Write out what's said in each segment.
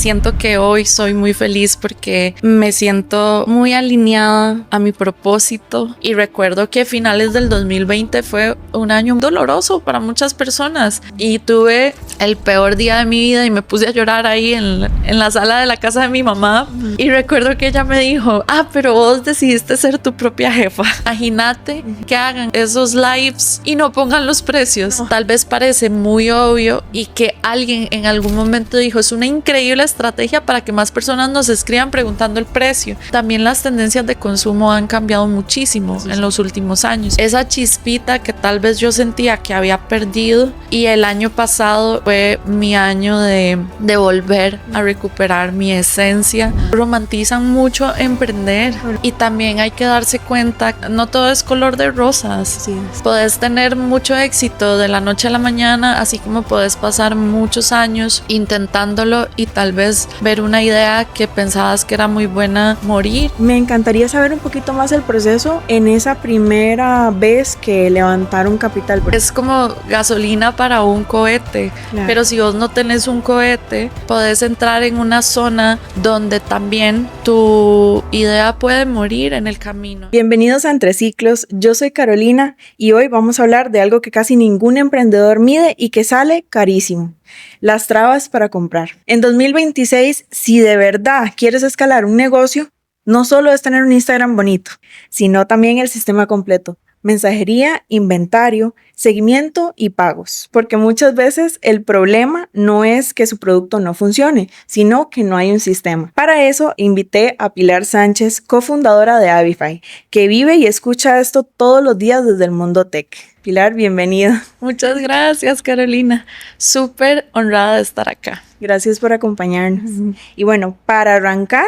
Siento que hoy soy muy feliz porque me siento muy alineada a mi propósito y recuerdo que finales del 2020 fue un año doloroso para muchas personas y tuve el peor día de mi vida y me puse a llorar ahí en la sala de la casa de mi mamá y recuerdo que ella me dijo, pero vos decidiste ser tu propia jefa. Imagínate que hagan esos lives y no pongan los precios. Tal vez parece muy obvio y que alguien en algún momento dijo, es una increíble estrategia para que más personas nos escriban preguntando el precio. También las tendencias de consumo han cambiado muchísimo en los últimos años. Esa chispita que tal vez yo sentía que había perdido, y el año pasado fue mi año de volver a recuperar mi esencia. Romantizan mucho emprender y también hay que darse cuenta, no todo es color de rosas. Puedes tener mucho éxito de la noche a la mañana, así como puedes pasar muchos años intentándolo y tal vez ver una idea que pensabas que era muy buena morir. Me encantaría saber un poquito más el proceso en esa primera vez que levantaron capital. Es como gasolina para un cohete, claro. Pero si vos no tenés un cohete, podés entrar en una zona donde también tu idea puede morir en el camino. Bienvenidos a Entre Ciclos, yo soy Carolina y hoy vamos a hablar de algo que casi ningún emprendedor mide y que sale carísimo: las trabas para comprar. En 2026, si de verdad quieres escalar un negocio, no solo es tener un Instagram bonito, sino también el sistema completo: mensajería, inventario, seguimiento y pagos. Porque muchas veces el problema no es que su producto no funcione, sino que no hay un sistema. Para eso invité a Pilar Sánchez, cofundadora de Avify, que vive y escucha esto todos los días desde el mundo tech. Pilar, bienvenida. Muchas gracias, Carolina. Súper honrada de estar acá. Gracias por acompañarnos. Y bueno, para arrancar,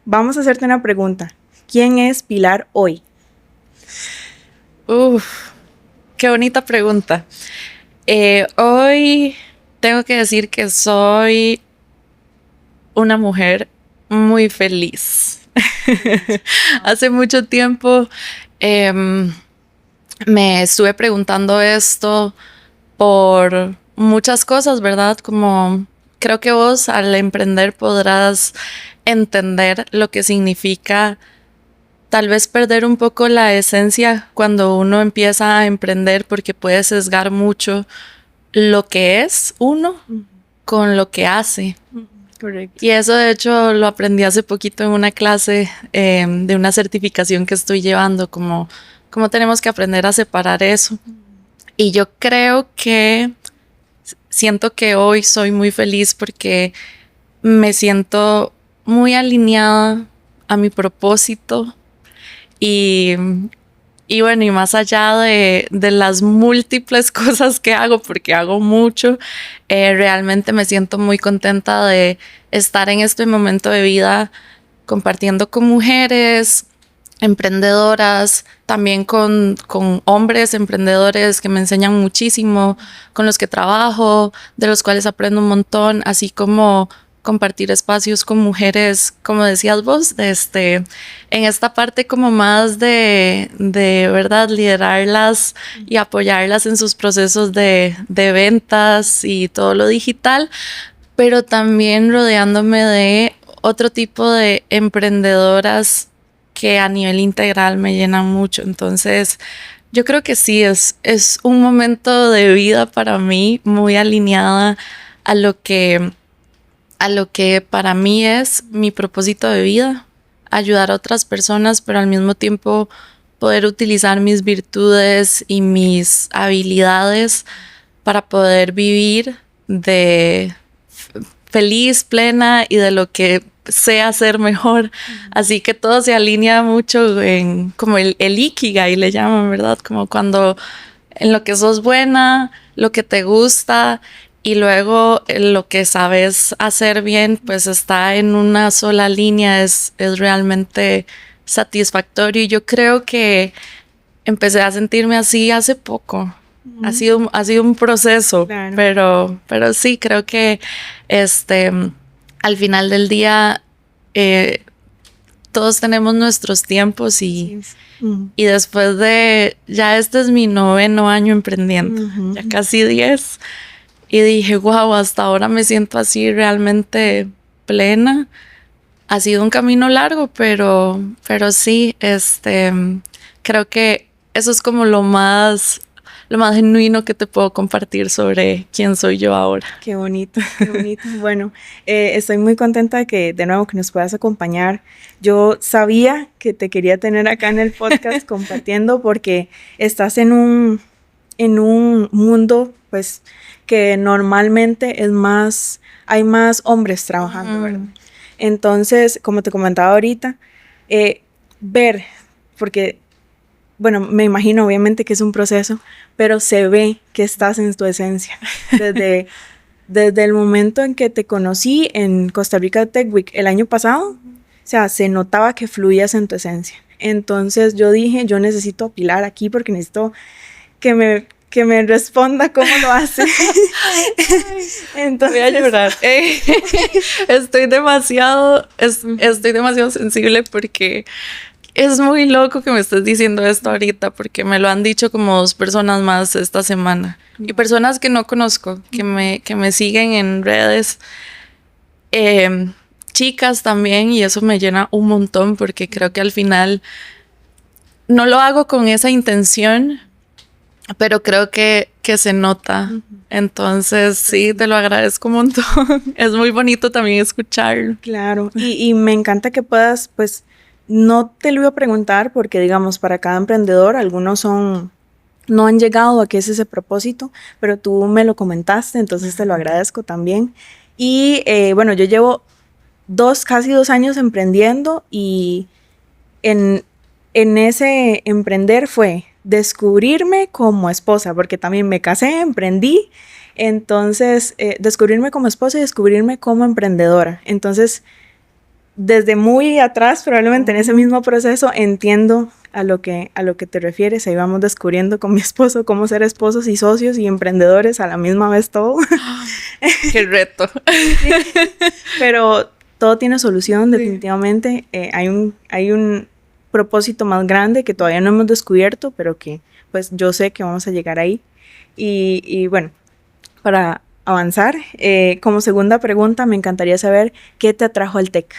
vamos a hacerte una pregunta. ¿Quién es Pilar hoy? Qué bonita pregunta. Hoy tengo que decir que soy una mujer muy feliz. Hace mucho tiempo me estuve preguntando esto por muchas cosas, ¿verdad? Como creo que vos al emprender podrás entender lo que significa tal vez perder un poco la esencia cuando uno empieza a emprender, porque puede sesgar mucho lo que es uno con lo que hace. Correcto. Y eso de hecho lo aprendí hace poquito en una clase de una certificación que estoy llevando, como tenemos que aprender a separar eso. Y yo creo que siento que hoy soy muy feliz porque me siento muy alineada a mi propósito. Y bueno, y más allá de las múltiples cosas que hago, porque hago mucho, realmente me siento muy contenta de estar en este momento de vida compartiendo con mujeres emprendedoras, también con hombres emprendedores que me enseñan muchísimo, con los que trabajo, de los cuales aprendo un montón, así como compartir espacios con mujeres, como decías vos, en esta parte como más de verdad, liderarlas y apoyarlas en sus procesos de ventas y todo lo digital, pero también rodeándome de otro tipo de emprendedoras que a nivel integral me llenan mucho. Entonces, yo creo que sí, es un momento de vida para mí muy alineada a lo que para mí es mi propósito de vida, ayudar a otras personas, pero al mismo tiempo poder utilizar mis virtudes y mis habilidades para poder vivir de feliz, plena y de lo que sé hacer mejor. Así que todo se alinea mucho en como el ikigai le llaman, ¿verdad? Como cuando en lo que sos buena, lo que te gusta, y luego lo que sabes hacer bien, pues está en una sola línea, es realmente satisfactorio. Y yo creo que empecé a sentirme así hace poco. Ha sido un proceso, claro. pero sí, creo que al final del día todos tenemos nuestros tiempos y después de, ya este es mi 9º año emprendiendo, ya casi 10. y dije, wow, hasta ahora me siento así realmente plena. Ha sido un camino largo, pero sí, creo que eso es como lo más genuino que te puedo compartir sobre quién soy yo ahora. Qué bonito, qué bonito. Bueno, estoy muy contenta de que de nuevo que nos puedas acompañar. Yo sabía que te quería tener acá en el podcast compartiendo porque estás en un mundo pues que normalmente es más, hay más hombres trabajando, ¿verdad? Entonces, como te comentaba ahorita, ver, porque bueno, me imagino obviamente que es un proceso, pero se ve que estás en tu esencia. Desde el momento en que te conocí en Costa Rica Tech Week el año pasado, o sea, se notaba que fluías en tu esencia. Entonces yo dije, yo necesito a Pilar aquí porque necesito que me responda cómo lo hace. Entonces, voy a llorar. Estoy demasiado sensible porque es muy loco que me estés diciendo esto ahorita, porque me lo han dicho como 2 personas más esta semana. Y personas que no conozco, que me siguen en redes. Chicas también, y eso me llena un montón, porque creo que al final no lo hago con esa intención, pero creo que se nota. Entonces, sí, te lo agradezco un montón. Es muy bonito también escucharlo. Claro, y me encanta que puedas, pues, no te lo iba a preguntar porque, digamos, para cada emprendedor, algunos no han llegado a que es ese propósito, pero tú me lo comentaste, entonces te lo agradezco también. Y bueno, yo llevo casi 2 años emprendiendo y en ese emprender fue descubrirme como esposa, porque también me casé, emprendí, entonces descubrirme como esposa y descubrirme como emprendedora. Entonces, desde muy atrás, probablemente en ese mismo proceso, entiendo a lo que te refieres. Ahí vamos descubriendo con mi esposo cómo ser esposos y socios y emprendedores a la misma vez todo. ¡Qué reto! Sí, pero todo tiene solución, definitivamente. Hay un propósito más grande que todavía no hemos descubierto, pero que pues yo sé que vamos a llegar ahí. Y bueno, para avanzar, como segunda pregunta, me encantaría saber qué te atrajo al tech.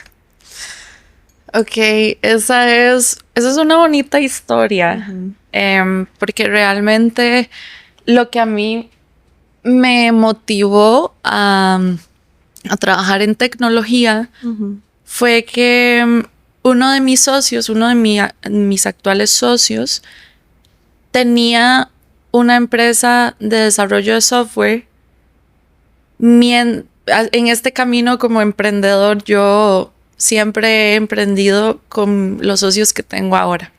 Ok, esa es una bonita historia, porque realmente lo que a mí me motivó a trabajar en tecnología fue que uno de mis socios, mis actuales socios, tenía una empresa de desarrollo de software. En este camino como emprendedor, yo siempre he emprendido con los socios que tengo ahora.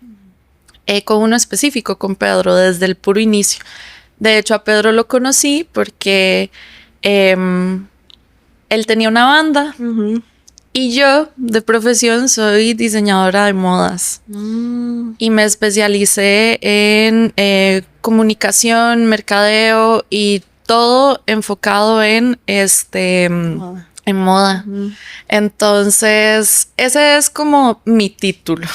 Con uno específico, con Pedro, desde el puro inicio. De hecho, a Pedro lo conocí porque él tenía una banda y yo, de profesión, soy diseñadora de modas. Y me especialicé en comunicación, mercadeo y todo enfocado en moda. Entonces, ese es como mi título.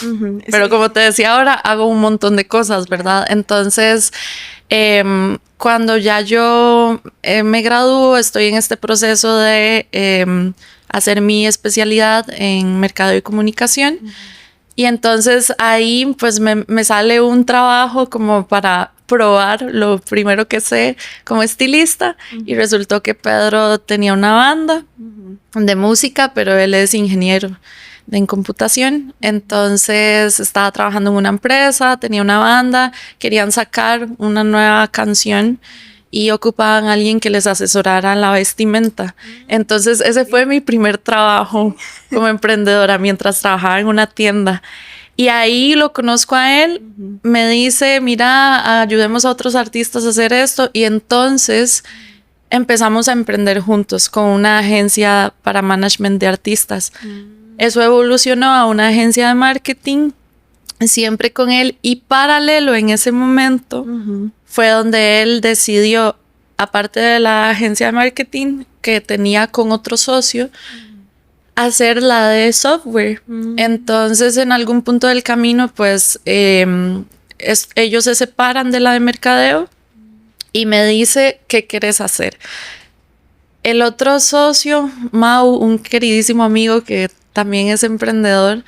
Pero como te decía ahora, hago un montón de cosas, ¿verdad? Entonces, cuando ya yo me gradúo, estoy en este proceso de hacer mi especialidad en mercadeo y comunicación. Y entonces ahí pues me sale un trabajo como para probar lo primero que sé como estilista y resultó que Pedro tenía una banda de música, pero él es ingeniero en computación. Entonces estaba trabajando en una empresa, tenía una banda, querían sacar una nueva canción y ocupaban a alguien que les asesorara la vestimenta. Entonces ese fue mi primer trabajo como emprendedora mientras trabajaba en una tienda. Y ahí lo conozco a él, me dice, mira, ayudemos a otros artistas a hacer esto. Y entonces empezamos a emprender juntos con una agencia para management de artistas. Eso evolucionó a una agencia de marketing, siempre con él. Y paralelo en ese momento fue donde él decidió, aparte de la agencia de marketing que tenía con otro socio, hacer la de software. Entonces, en algún punto del camino, pues, ellos se separan de la de mercadeo y me dice, ¿qué quieres hacer? El otro socio, Mau, un queridísimo amigo que también es emprendedor,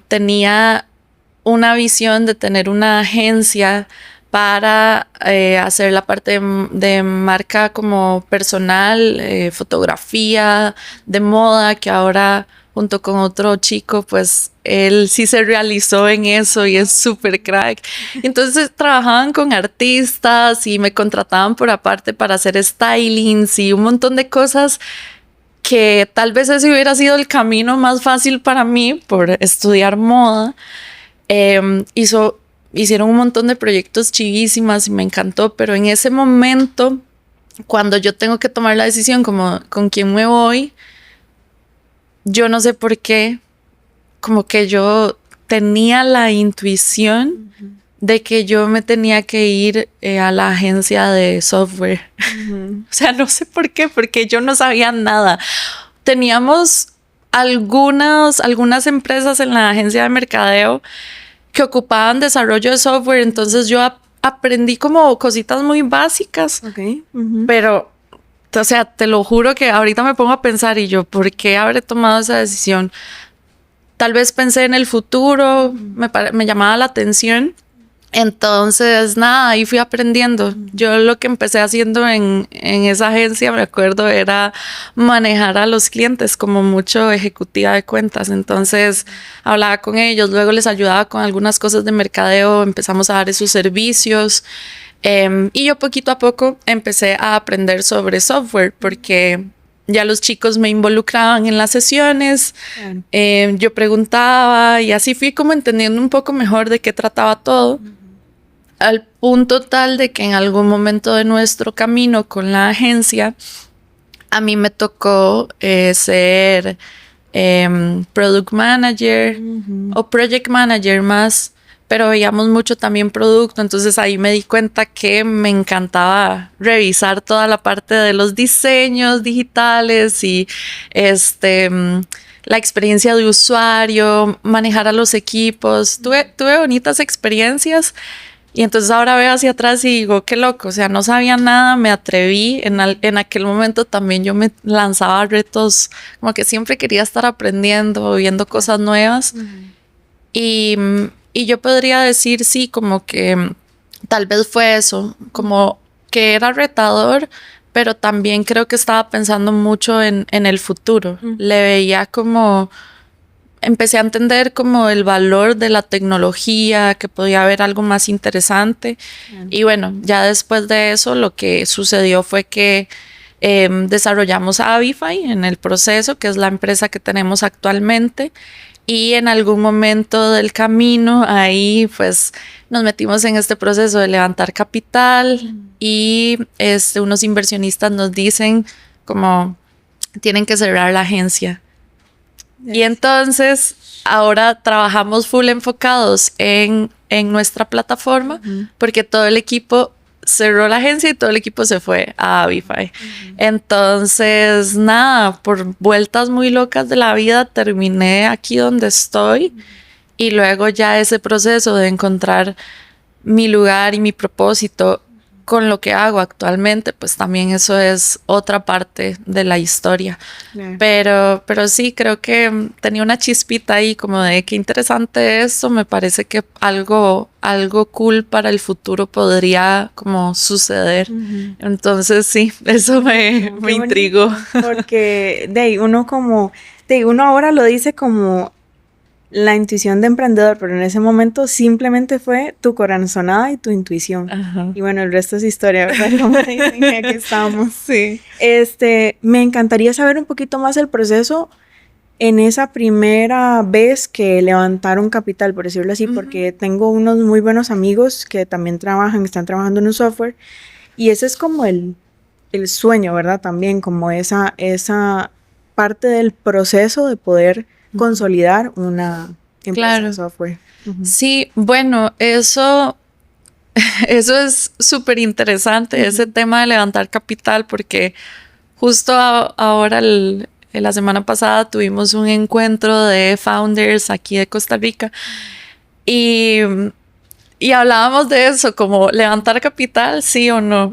tenía una visión de tener una agencia para hacer la parte de marca como personal, fotografía, de moda, que ahora junto con otro chico, pues él sí se realizó en eso y es súper crack. Entonces trabajaban con artistas y me contrataban por aparte para hacer stylings y un montón de cosas que tal vez ese hubiera sido el camino más fácil para mí por estudiar moda. Hicieron un montón de proyectos chivísimas y me encantó, pero en ese momento, cuando yo tengo que tomar la decisión como con quién me voy, yo no sé por qué, como que yo tenía la intuición de que yo me tenía que ir a la agencia de software. O sea, no sé por qué, porque yo no sabía nada. Teníamos algunas empresas en la agencia de mercadeo que ocupaban desarrollo de software, entonces yo aprendí como cositas muy básicas, pero, o sea, te lo juro que ahorita me pongo a pensar y yo, ¿por qué habré tomado esa decisión? Tal vez pensé en el futuro, me llamaba la atención. Entonces, nada, ahí fui aprendiendo. Yo lo que empecé haciendo en esa agencia, me acuerdo, era manejar a los clientes como mucho ejecutiva de cuentas. Entonces, hablaba con ellos, luego les ayudaba con algunas cosas de mercadeo, empezamos a dar esos servicios. Y yo poquito a poco empecé a aprender sobre software porque ya los chicos me involucraban en las sesiones, yo preguntaba y así fui como entendiendo un poco mejor de qué trataba todo. Al punto tal de que en algún momento de nuestro camino con la agencia, a mí me tocó ser product manager o project manager más, pero veíamos mucho también producto, entonces ahí me di cuenta que me encantaba revisar toda la parte de los diseños digitales y la experiencia de usuario, manejar a los equipos. Tuve bonitas experiencias. Y entonces ahora veo hacia atrás y digo, qué loco, o sea, no sabía nada, me atreví. En aquel momento también yo me lanzaba retos, como que siempre quería estar aprendiendo, viendo cosas nuevas. Y, y yo podría decir, sí, como que tal vez fue eso, como que era retador, pero también creo que estaba pensando mucho en el futuro. Le veía como empecé a entender como el valor de la tecnología, que podía haber algo más interesante. Y bueno, ya después de eso lo que sucedió fue que desarrollamos Avify en el proceso, que es la empresa que tenemos actualmente. Y en algún momento del camino ahí pues nos metimos en este proceso de levantar capital y unos inversionistas nos dicen como tienen que cerrar la agencia. Y entonces ahora trabajamos full enfocados en nuestra plataforma porque todo el equipo cerró la agencia y todo el equipo se fue a Avify. Entonces, nada, por vueltas muy locas de la vida terminé aquí donde estoy y luego ya ese proceso de encontrar mi lugar y mi propósito con lo que hago actualmente, pues también eso es otra parte de la historia. Pero sí, creo que tenía una chispita ahí como de qué interesante eso, me parece que algo cool para el futuro podría como suceder. Entonces sí, eso me intrigó. Porque uno ahora lo dice como la intuición de emprendedor, pero en ese momento simplemente fue tu corazonada y tu intuición. Y bueno, el resto es historia, ¿verdad? Como dicen, aquí estamos. Sí. Me encantaría saber un poquito más el proceso en esa primera vez que levantaron capital, por decirlo así, porque tengo unos muy buenos amigos que también están trabajando en un software, y ese es como el sueño, ¿verdad? También como esa parte del proceso de poder consolidar una empresa de software. Sí, bueno, eso es súper interesante, ese tema de levantar capital, porque justo ahora, la semana pasada, tuvimos un encuentro de founders aquí de Costa Rica y y hablábamos de eso, como levantar capital, sí o no.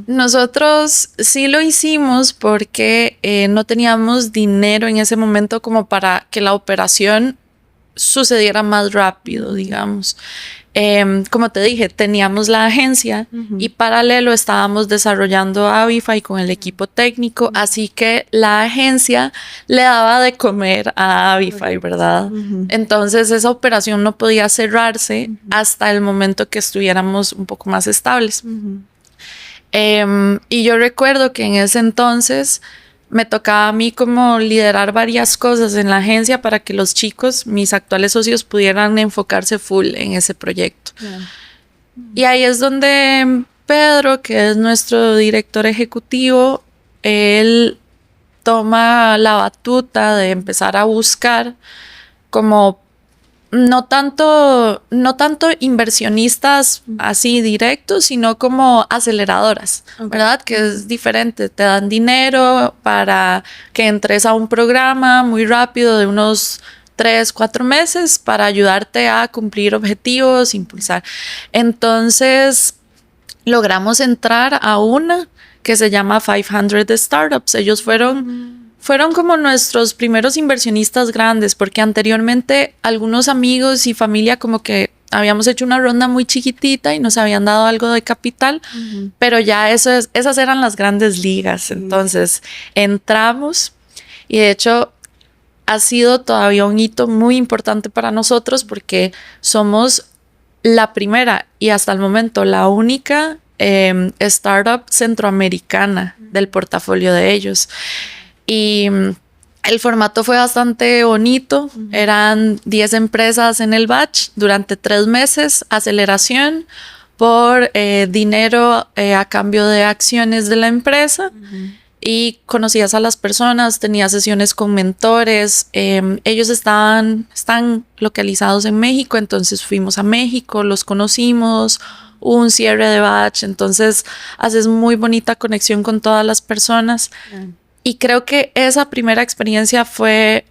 Nosotros sí lo hicimos porque no teníamos dinero en ese momento como para que la operación sucediera más rápido, digamos. Como te dije, teníamos la agencia y paralelo estábamos desarrollando Avify con el equipo técnico, así que la agencia le daba de comer a Avify, ¿verdad? Entonces esa operación no podía cerrarse hasta el momento que estuviéramos un poco más estables. Y yo recuerdo que en ese entonces me tocaba a mí como liderar varias cosas en la agencia para que los chicos, mis actuales socios, pudieran enfocarse full en ese proyecto. Y ahí es donde Pedro, que es nuestro director ejecutivo, él toma la batuta de empezar a buscar como no tanto inversionistas así directos, sino como aceleradoras, ¿verdad? Que es diferente. Te dan dinero para que entres a un programa muy rápido de unos 3, 4 meses para ayudarte a cumplir objetivos, impulsar. Entonces, logramos entrar a una que se llama 500 Startups. Ellos fueron como nuestros primeros inversionistas grandes, porque anteriormente algunos amigos y familia como que habíamos hecho una ronda muy chiquitita y nos habían dado algo de capital, pero ya esas eran las grandes ligas. Entonces entramos y de hecho ha sido todavía un hito muy importante para nosotros porque somos la primera y hasta el momento la única startup centroamericana del portafolio de ellos. Y el formato fue bastante bonito. Eran 10 empresas en el batch durante 3 meses, aceleración por dinero a cambio de acciones de la empresa. Y conocías a las personas, tenías sesiones con mentores. Ellos están localizados en México, entonces fuimos a México, los conocimos, un cierre de batch, entonces haces muy bonita conexión con todas las personas. Y creo que esa primera experiencia fue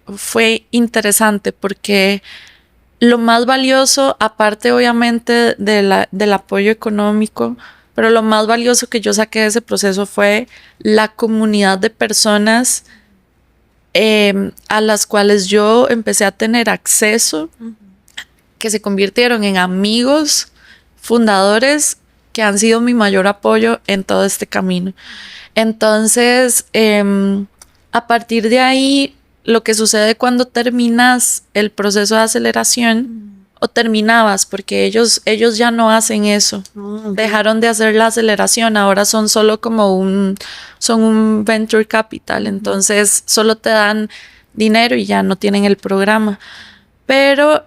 interesante porque lo más valioso, aparte obviamente del apoyo económico, pero lo más valioso que yo saqué de ese proceso fue la comunidad de personas a las cuales yo empecé a tener acceso, que se convirtieron en amigos, fundadores, que han sido mi mayor apoyo en todo este camino. Entonces, a partir de ahí, lo que sucede cuando terminas el proceso de aceleración, o terminabas, porque ellos ya no hacen eso. Dejaron de hacer la aceleración, ahora son solo como son un venture capital, entonces solo te dan dinero y ya no tienen el programa. Pero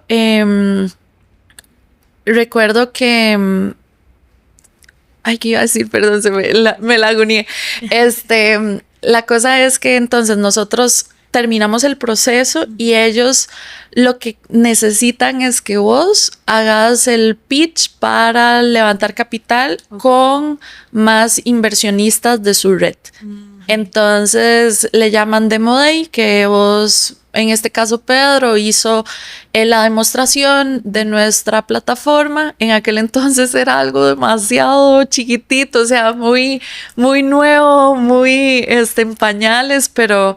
recuerdo que ay, ¿qué iba a decir? Perdón, me la agonié. La cosa es que entonces nosotros terminamos el proceso y ellos lo que necesitan es que vos hagas el pitch para levantar capital con más inversionistas de su red. Entonces le llaman Demo Day, que vos, en este caso Pedro, hizo la demostración de nuestra plataforma. En aquel entonces era algo demasiado chiquitito, o sea, muy, muy nuevo, muy en pañales, pero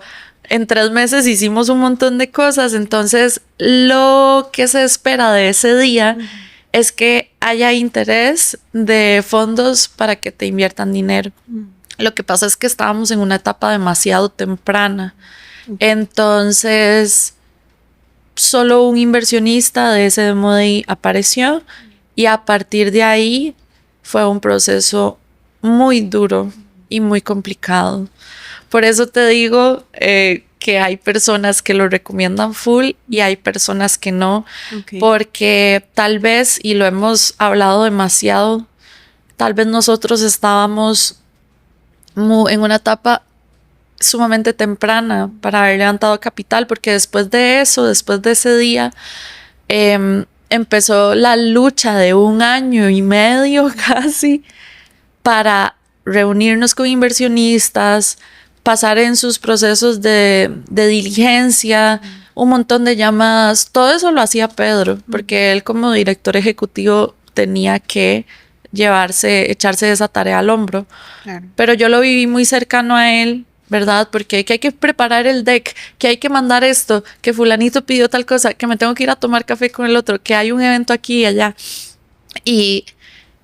en 3 meses hicimos un montón de cosas. Entonces lo que se espera de ese día es que haya interés de fondos para que te inviertan dinero. Lo que pasa es que estábamos en una etapa demasiado temprana. Entonces, solo un inversionista de ese Demo Day apareció y a partir de ahí fue un proceso muy duro y muy complicado. Por eso te digo que hay personas que lo recomiendan full y hay personas que no, porque tal vez, y lo hemos hablado demasiado, tal vez nosotros estábamos en una etapa sumamente temprana para haber levantado capital, porque después de eso, después de ese día, empezó la lucha de 1 año y medio casi para reunirnos con inversionistas, pasar en sus procesos de diligencia, un montón de llamadas. Todo eso lo hacía Pedro, porque él como director ejecutivo tenía que echarse esa tarea al hombro. Claro. Pero yo lo viví muy cercano a él, ¿verdad? Porque que hay que preparar el deck, que hay que mandar esto, que fulanito pidió tal cosa, que me tengo que ir a tomar café con el otro, que hay un evento aquí y allá. Y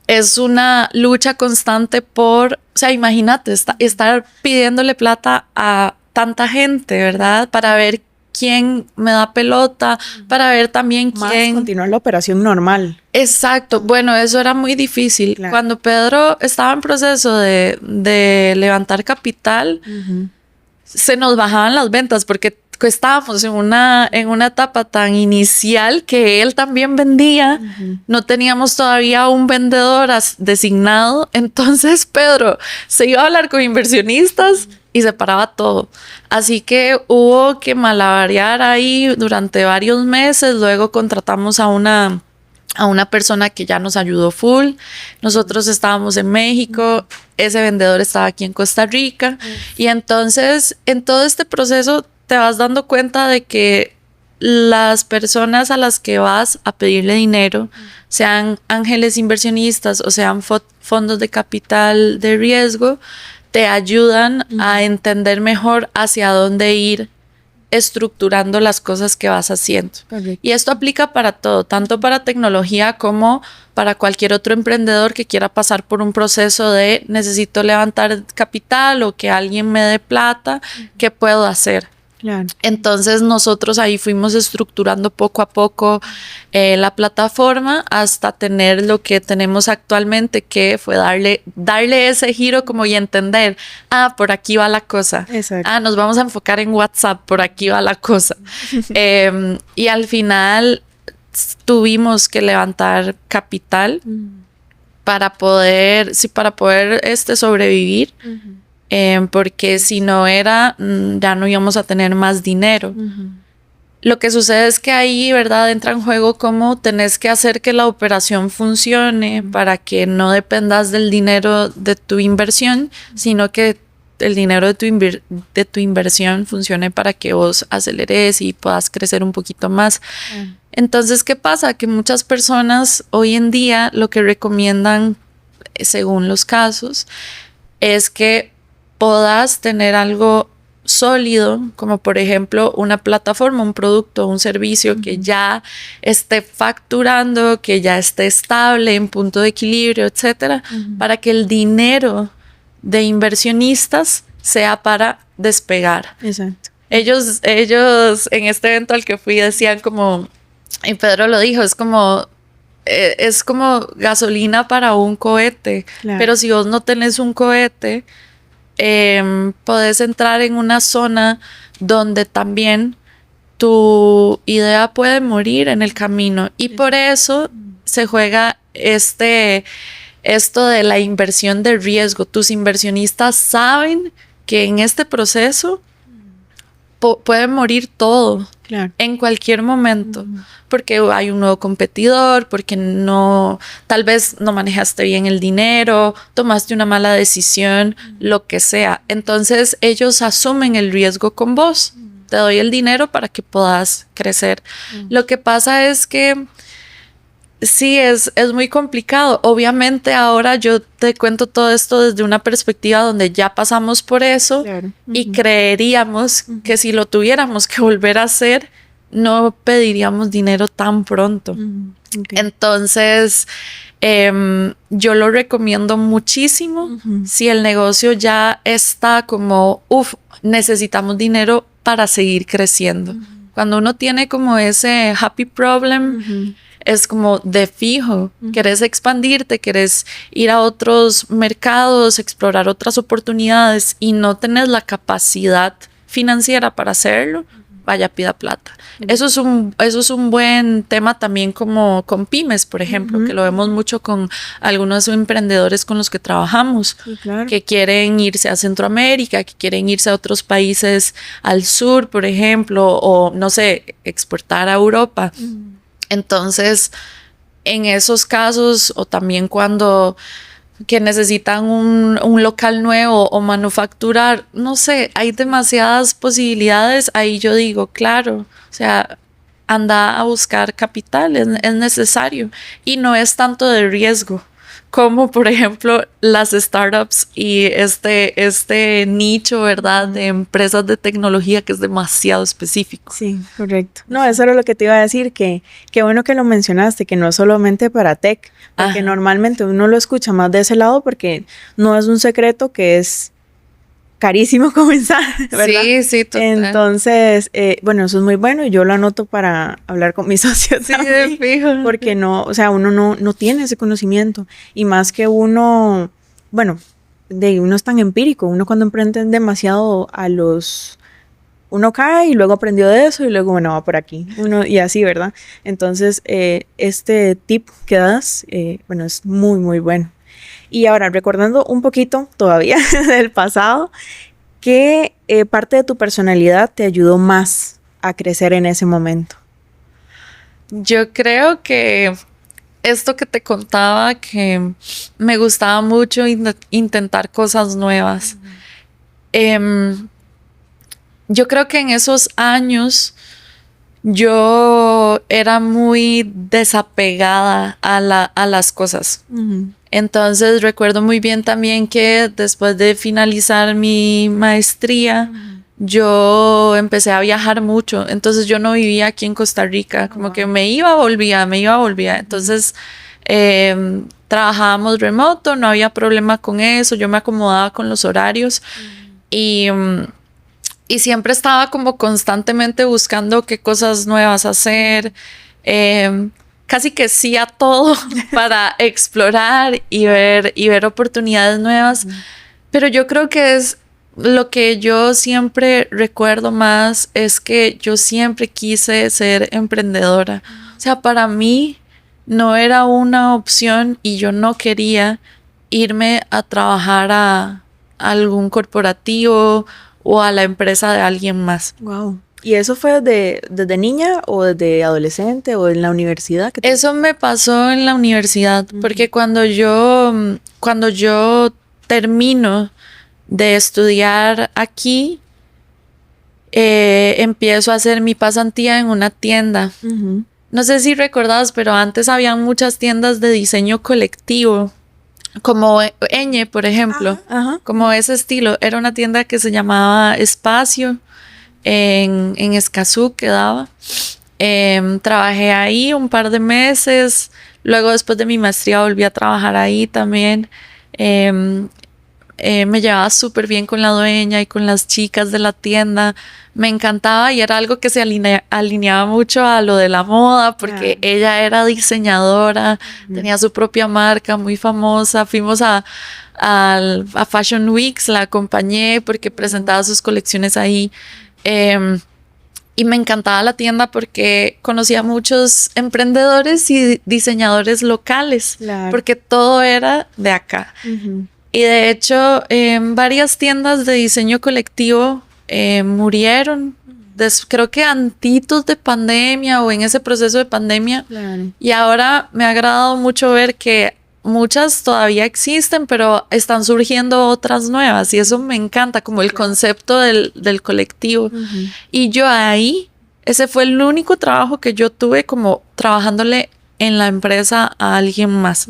es una lucha constante o sea, imagínate, estar pidiéndole plata a tanta gente, ¿verdad? Para ver quién me da pelota, para ver también Más quién... continuar la operación normal. Exacto. Bueno, eso era muy difícil. Claro. Cuando Pedro estaba en proceso de levantar capital, se nos bajaban las ventas porque estábamos en una etapa tan inicial que él también vendía. No teníamos todavía un vendedor designado. Entonces Pedro se iba a hablar con inversionistas y se paraba todo. Así que hubo que malabarear ahí durante varios meses. Luego contratamos a una persona que ya nos ayudó full. Nosotros estábamos en México, ese vendedor estaba aquí en Costa Rica. Y entonces, en todo este proceso, te vas dando cuenta de que las personas a las que vas a pedirle dinero, sean ángeles inversionistas o sean fondos de capital de riesgo, te ayudan a entender mejor hacia dónde ir estructurando las cosas que vas haciendo. Correcto. Y esto aplica para todo, tanto para tecnología como para cualquier otro emprendedor que quiera pasar por un proceso de necesito levantar capital o que alguien me dé plata, ¿qué puedo hacer? Claro. Entonces nosotros ahí fuimos estructurando poco a poco la plataforma hasta tener lo que tenemos actualmente, que fue darle ese giro como y entender, por aquí va la cosa. Exacto. Nos vamos a enfocar en WhatsApp, por aquí va la cosa. Y al final tuvimos que levantar capital para poder sobrevivir. Porque si no era, ya no íbamos a tener más dinero. Lo que sucede es que ahí, ¿verdad? Entra en juego cómo tenés que hacer que la operación funcione para que no dependas del dinero de tu inversión, sino que el dinero de tu inversión funcione para que vos aceleres y puedas crecer un poquito más. Entonces, ¿qué pasa? Que muchas personas hoy en día lo que recomiendan, según los casos, es que puedas tener algo sólido, como por ejemplo una plataforma, un producto, un servicio que ya esté facturando, que ya esté estable en punto de equilibrio, etcétera, para que el dinero de inversionistas sea para despegar. Exacto. Ellos en este evento al que fui decían como, y Pedro lo dijo, es como gasolina para un cohete, Claro. pero si vos no tenés un cohete, podés entrar en una zona donde también tu idea puede morir en el camino. Y por eso se juega esto de la inversión de riesgo. Tus inversionistas saben que en este proceso puede morir todo. Claro. En cualquier momento, porque hay un nuevo competidor, porque tal vez no manejaste bien el dinero, tomaste una mala decisión, lo que sea. Entonces ellos asumen el riesgo con vos. Te doy el dinero para que puedas crecer. Lo que pasa es que sí, es muy complicado. Obviamente ahora yo te cuento todo esto desde una perspectiva donde ya pasamos por eso. Claro. Y creeríamos que si lo tuviéramos que volver a hacer, no pediríamos dinero tan pronto. Okay. Entonces, yo lo recomiendo muchísimo. Si el negocio ya está como, necesitamos dinero para seguir creciendo. Cuando uno tiene como ese happy problem, es como de fijo, querés expandirte, querés ir a otros mercados, explorar otras oportunidades y no tenés la capacidad financiera para hacerlo, vaya, pida plata. Eso es un buen tema también como con pymes, por ejemplo, que lo vemos mucho con algunos emprendedores con los que trabajamos, Claro. que quieren irse a Centroamérica, que quieren irse a otros países al sur, por ejemplo, o no sé, exportar a Europa. Entonces, en esos casos, o también cuando que necesitan un local nuevo o manufacturar, no sé, hay demasiadas posibilidades. Ahí yo digo, claro, o sea, anda a buscar capital, es necesario y no es tanto de riesgo como por ejemplo las startups y este nicho, ¿verdad? De empresas de tecnología que es demasiado específico. Sí, correcto. No, eso era lo que te iba a decir, que qué bueno que lo mencionaste, que no es solamente para tech, porque Ajá. normalmente uno lo escucha más de ese lado porque no es un secreto que es carísimo comenzar, ¿verdad? Sí, sí, total. Entonces, bueno, eso es muy bueno y yo lo anoto para hablar con mis socios Sí, de también, fijo. porque no, o sea, uno no tiene ese conocimiento y más que uno, bueno, uno es tan empírico, uno cuando emprende demasiado uno cae y luego aprendió de eso y luego, bueno, va por aquí, uno y así, ¿verdad? Entonces, este tip que das, bueno, es muy, muy bueno. Y ahora, recordando un poquito todavía del pasado, ¿qué parte de tu personalidad te ayudó más a crecer en ese momento? Yo creo que esto que te contaba, que me gustaba mucho intentar cosas nuevas. Em, yo creo que en esos años yo era muy desapegada a las cosas. Entonces recuerdo muy bien también que después de finalizar mi maestría, yo empecé a viajar mucho. Entonces yo no vivía aquí en Costa Rica, como que me iba, volvía, me iba, volvía. Entonces trabajábamos remoto, no había problema con eso, yo me acomodaba con los horarios y, y siempre estaba como constantemente buscando qué cosas nuevas hacer. Casi que sí a todo para explorar y ver oportunidades nuevas. Pero yo creo que es lo que yo siempre recuerdo más es que yo siempre quise ser emprendedora. O sea, para mí no era una opción y yo no quería irme a trabajar a algún corporativo o a la empresa de alguien más. Wow. ¿Y eso fue desde niña o desde adolescente o en la universidad? Eso me pasó en la universidad, porque cuando yo termino de estudiar aquí, empiezo a hacer mi pasantía en una tienda. No sé si recordás, pero antes habían muchas tiendas de diseño colectivo, como Eñe, por ejemplo, como ese estilo. Era una tienda que se llamaba Espacio en Escazú, quedaba. Trabajé ahí un par de meses. Luego, después de mi maestría, volví a trabajar ahí también. Me llevaba súper bien con la dueña y con las chicas de la tienda. Me encantaba y era algo que se alineaba mucho a lo de la moda porque ella era diseñadora, tenía su propia marca muy famosa. Fuimos a Fashion Weeks, la acompañé porque presentaba sus colecciones ahí. Y me encantaba la tienda porque conocía a muchos emprendedores y diseñadores locales, porque todo era de acá. Y de hecho, varias tiendas de diseño colectivo murieron, creo que antitos de pandemia o en ese proceso de pandemia. Y ahora me ha agradado mucho ver que muchas todavía existen, pero están surgiendo otras nuevas y eso me encanta, como el concepto del colectivo. Y yo ahí, ese fue el único trabajo que yo tuve como trabajándole en la empresa a alguien más.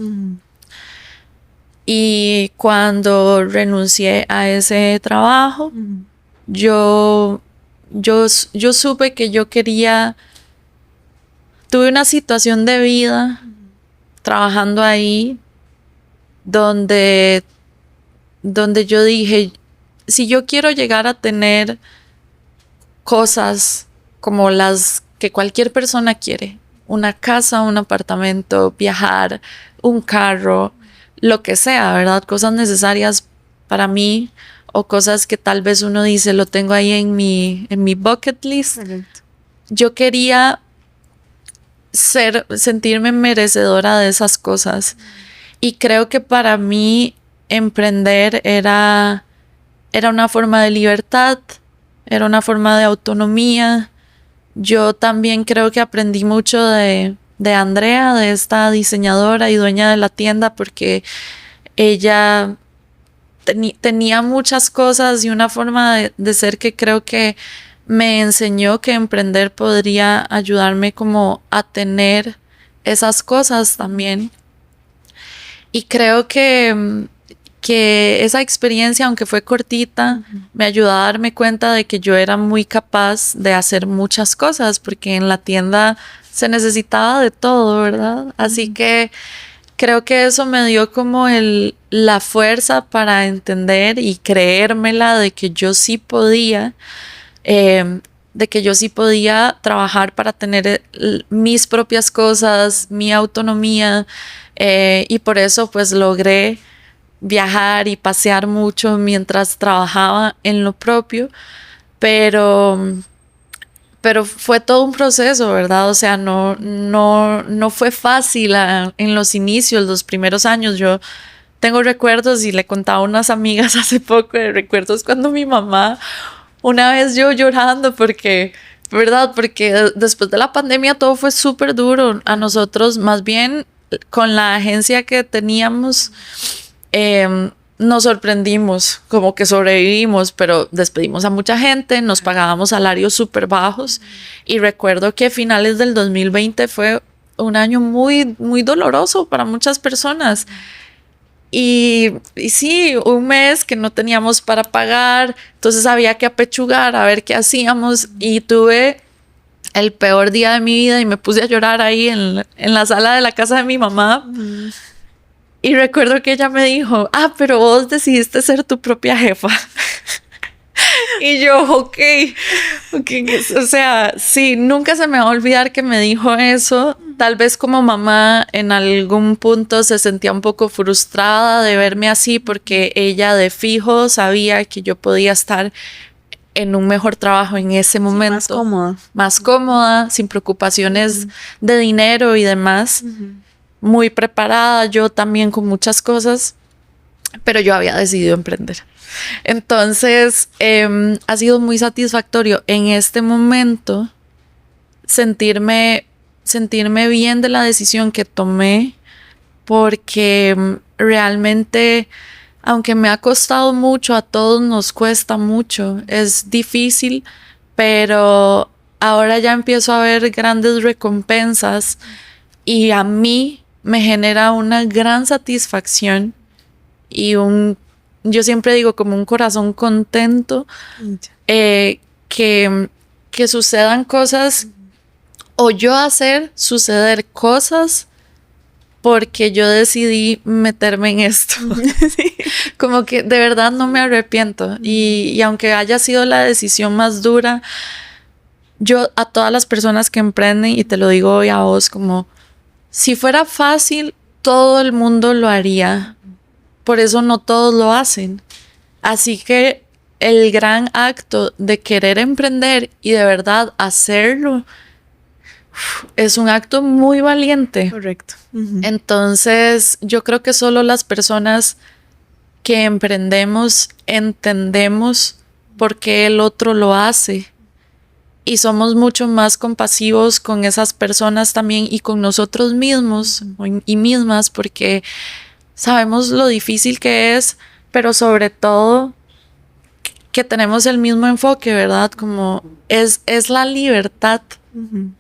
Y cuando renuncié a ese trabajo, yo supe que yo quería, tuve una situación de vida trabajando ahí donde yo dije, si yo quiero llegar a tener cosas como las que cualquier persona quiere, una casa, un apartamento, viajar, un carro, lo que sea, ¿verdad? Cosas necesarias para mí o cosas que tal vez uno dice, lo tengo ahí en mi bucket list. Correcto. Yo quería sentirme merecedora de esas cosas. Y creo que para mí emprender era una forma de libertad, era una forma de autonomía. Yo también creo que aprendí mucho de Andrea, de esta diseñadora y dueña de la tienda, porque ella tenía muchas cosas y una forma de ser que creo que me enseñó que emprender podría ayudarme como a tener esas cosas también. Y creo que esa experiencia, aunque fue cortita, me ayudó a darme cuenta de que yo era muy capaz de hacer muchas cosas, porque en la tienda se necesitaba de todo, ¿verdad? Así que creo que eso me dio como la fuerza para entender y creérmela de que yo sí podía, de que yo sí podía trabajar para tener mis propias cosas, mi autonomía, y por eso pues logré viajar y pasear mucho mientras trabajaba en lo propio, pero fue todo un proceso, ¿verdad? O sea, no fue fácil en los inicios, los primeros años. Yo tengo recuerdos y le contaba a unas amigas hace poco de recuerdos cuando mi mamá, una vez yo llorando porque, ¿verdad? Porque después de la pandemia todo fue súper duro. A nosotros, más bien con la agencia que teníamos, nos sorprendimos, como que sobrevivimos, pero despedimos a mucha gente, nos pagábamos salarios súper bajos y recuerdo que a finales del 2020 fue un año muy, muy doloroso para muchas personas. Y sí, un mes que no teníamos para pagar, entonces había que apechugar a ver qué hacíamos y tuve el peor día de mi vida y me puse a llorar ahí en la sala de la casa de mi mamá. Y recuerdo que ella me dijo, pero vos decidiste ser tu propia jefa. Y yo, ok. O sea, sí, nunca se me va a olvidar que me dijo eso. Tal vez como mamá en algún punto se sentía un poco frustrada de verme así porque ella de fijo sabía que yo podía estar en un mejor trabajo en ese momento. Más cómoda. Más cómoda, sin preocupaciones de dinero y demás. Muy preparada, yo también con muchas cosas, pero yo había decidido emprender. Entonces, ha sido muy satisfactorio en este momento sentirme bien de la decisión que tomé, porque realmente, aunque me ha costado mucho, a todos nos cuesta mucho, es difícil, pero ahora ya empiezo a ver grandes recompensas y a mí me genera una gran satisfacción y yo siempre digo como un corazón contento, que sucedan cosas o yo hacer suceder cosas porque yo decidí meterme en esto. Sí. Como que de verdad no me arrepiento y aunque haya sido la decisión más dura, yo a todas las personas que emprenden, y te lo digo hoy a vos, como si fuera fácil, todo el mundo lo haría. Por eso no todos lo hacen. Así que el gran acto de querer emprender y de verdad hacerlo es un acto muy valiente. Correcto. Entonces, yo creo que solo las personas que emprendemos entendemos por qué el otro lo hace. Y somos mucho más compasivos con esas personas también y con nosotros mismos y mismas, porque sabemos lo difícil que es, pero sobre todo que tenemos el mismo enfoque, ¿verdad? Como es la libertad.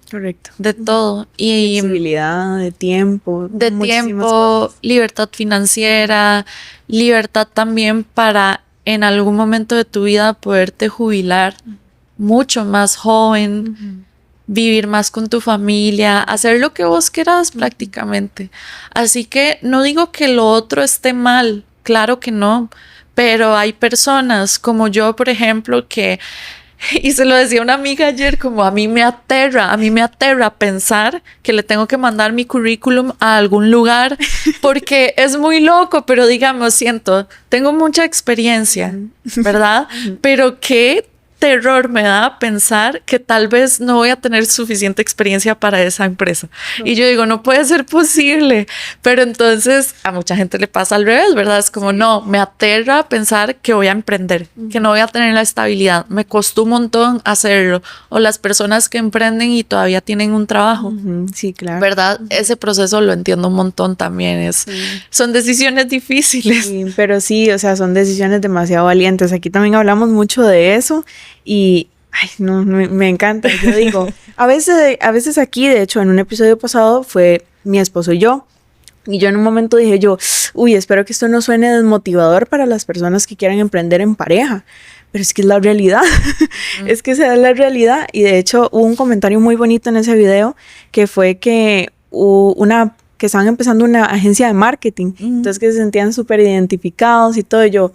Correcto. De todo. Y flexibilidad de tiempo. De tiempo, libertad financiera, libertad también para en algún momento de tu vida poderte jubilar mucho más joven, vivir más con tu familia, hacer lo que vos quieras prácticamente. Así que no digo que lo otro esté mal, claro que no, pero hay personas como yo, por ejemplo, que, y se lo decía una amiga ayer, como a mí me aterra pensar que le tengo que mandar mi currículum a algún lugar porque es muy loco, pero digamos, tengo mucha experiencia, ¿verdad? Pero qué terror me da pensar que tal vez no voy a tener suficiente experiencia para esa empresa. Y yo digo, no puede ser posible. Pero entonces a mucha gente le pasa al revés, ¿verdad? Es como, no, me aterra pensar que voy a emprender, que no voy a tener la estabilidad. Me costó un montón hacerlo. O las personas que emprenden y todavía tienen un trabajo. Sí, claro. ¿Verdad? Ese proceso lo entiendo un montón también. Son decisiones difíciles. Sí, pero sí, o sea, son decisiones demasiado valientes. Aquí también hablamos mucho de eso y Ay, no, me encanta. Yo digo, a veces aquí, de hecho, en un episodio pasado fue mi esposo y yo. Y yo en un momento dije uy, espero que esto no suene desmotivador para las personas que quieran emprender en pareja. Pero es que es la realidad. Es que esa es la realidad. Y de hecho hubo un comentario muy bonito en ese video que fue que que estaban empezando una agencia de marketing. Entonces que se sentían súper identificados y todo. Y yo,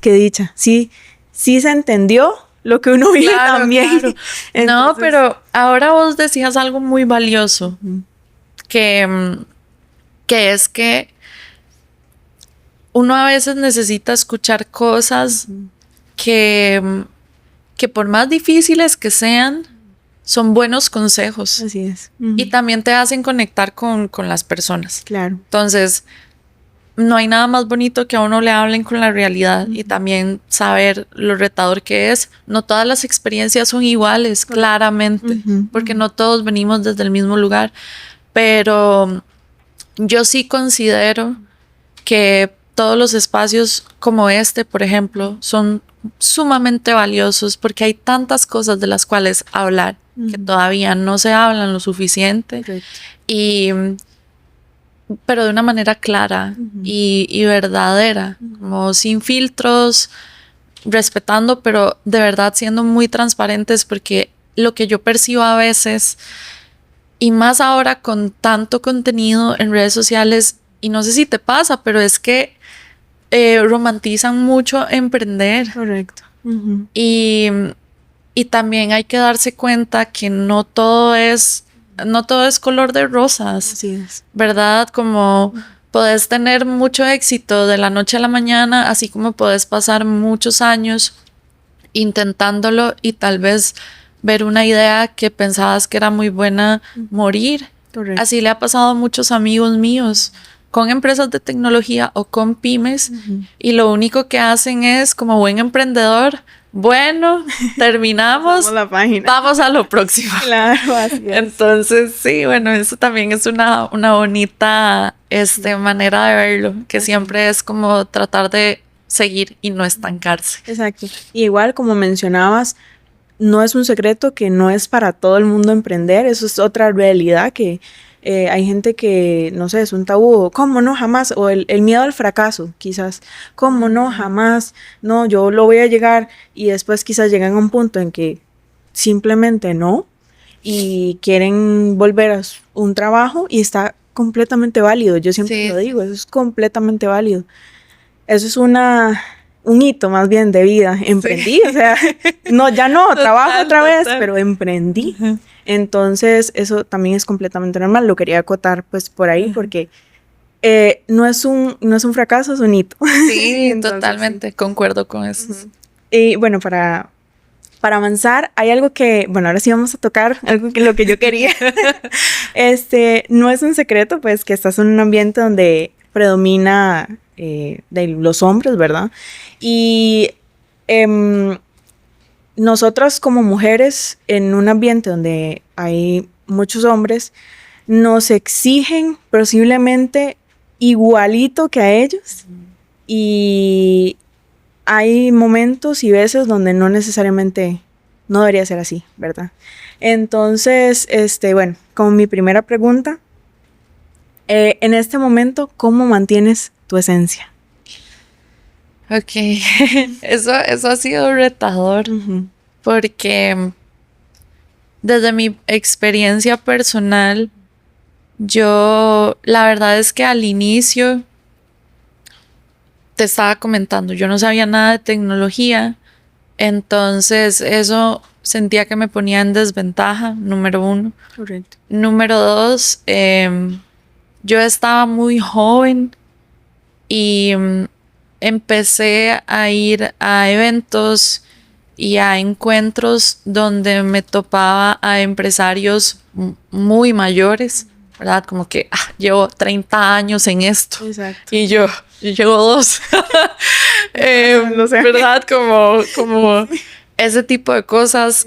qué dicha. Sí, sí se entendió lo que uno vive también. Claro. Entonces, no, pero ahora vos decías algo muy valioso. Que es que uno a veces necesita escuchar cosas que por más difíciles que sean, son buenos consejos. Así es. Y también te hacen conectar con las personas. Claro. Entonces, no hay nada más bonito que a uno le hablen con la realidad y también saber lo retador que es. No todas las experiencias son iguales, claramente, porque no todos venimos desde el mismo lugar, pero yo sí considero que todos los espacios como este, por ejemplo, son sumamente valiosos porque hay tantas cosas de las cuales hablar que todavía no se hablan lo suficiente. Pero de una manera clara y verdadera, como sin filtros, respetando, pero de verdad siendo muy transparentes, porque lo que yo percibo a veces, y más ahora con tanto contenido en redes sociales, y no sé si te pasa, pero es que romantizan mucho emprender. Correcto. Y también hay que darse cuenta que no todo es color de rosas. Así es. ¿Verdad? Como podés tener mucho éxito de la noche a la mañana, así como podés pasar muchos años intentándolo y tal vez ver una idea que pensabas que era muy buena morir. Correcto. Así le ha pasado a muchos amigos míos con empresas de tecnología o con pymes y lo único que hacen es, como buen emprendedor, bueno, terminamos, Vamos a la página. Vamos a lo próximo. Claro, así es. Entonces, sí, bueno, eso también es una bonita manera de verlo, que siempre es como tratar de seguir y no estancarse. Exacto. Y igual, como mencionabas, no es un secreto que no es para todo el mundo emprender, eso es otra realidad que hay gente que, no sé, es un tabú, ¿cómo no? Jamás, o el miedo al fracaso, quizás, ¿cómo no? Jamás, no, yo lo voy a llegar, y después quizás llegan a un punto en que simplemente no, y quieren volver a un trabajo, y está completamente válido, yo siempre lo digo, eso es completamente válido, eso es un hito más bien de vida, emprendí, o sea, no, ya no, trabajo otra vez, pero emprendí. Entonces, eso también es completamente normal, lo quería acotar pues por ahí, porque no es un fracaso, es un hito. Sí, entonces, totalmente, concuerdo con eso. Y bueno, para avanzar, hay algo que, bueno, ahora sí vamos a tocar algo que lo que yo quería. No es un secreto, pues, que estás en un ambiente donde predomina de los hombres, ¿verdad? Y nosotras como mujeres en un ambiente donde hay muchos hombres, nos exigen posiblemente igualito que a ellos. Y hay momentos y veces donde no necesariamente no debería ser así, ¿verdad? Entonces, bueno, como mi primera pregunta, en este momento, ¿cómo mantienes tu esencia? Ok, eso ha sido retador, porque desde mi experiencia personal, yo, la verdad es que al inicio, te estaba comentando, yo no sabía nada de tecnología, entonces eso sentía que me ponía en desventaja, número 1. Correcto. Número 2, yo estaba muy joven y empecé a ir a eventos y a encuentros donde me topaba a empresarios muy mayores, ¿verdad? Como que llevo 30 años en esto. Exacto. Y yo llevo 2. No sé. ¿Verdad? Como ese tipo de cosas.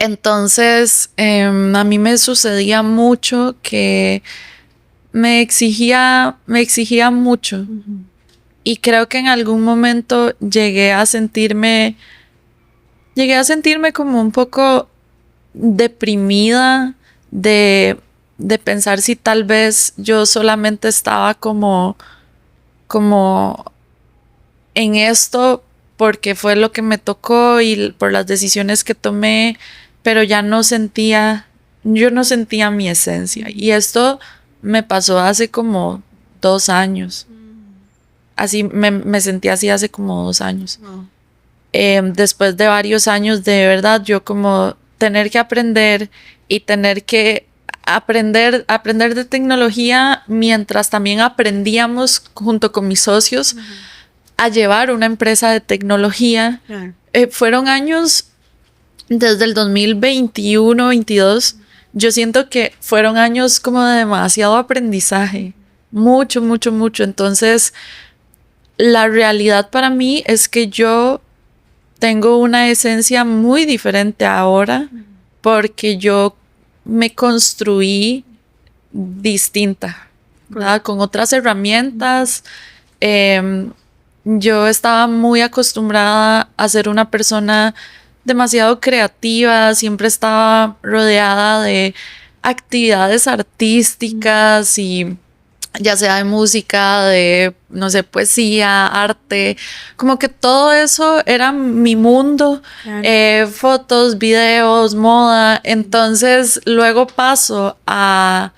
Entonces, a mí me sucedía mucho que me exigía mucho. Y creo que en algún momento llegué a sentirme llegué a sentirme como un poco deprimida de pensar si tal vez yo solamente estaba como en esto porque fue lo que me tocó y por las decisiones que tomé, pero yo no sentía mi esencia. Y esto me pasó hace como 2 años. Así me sentí así hace como 2 años. Después de varios años de verdad, yo como tener que aprender y tener que aprender de tecnología mientras también aprendíamos junto con mis socios a llevar una empresa de tecnología. Claro. Fueron años desde el 2021, 22. Yo siento que fueron años como de demasiado aprendizaje. Mucho, mucho, mucho. Entonces, la realidad para mí es que yo tengo una esencia muy diferente ahora porque yo me construí distinta, ¿verdad? Con otras herramientas. Yo estaba muy acostumbrada a ser una persona demasiado creativa, siempre estaba rodeada de actividades artísticas y ya sea de música, de, no sé, poesía, arte, como que todo eso era mi mundo, Claro. fotos, videos, moda. Entonces luego paso a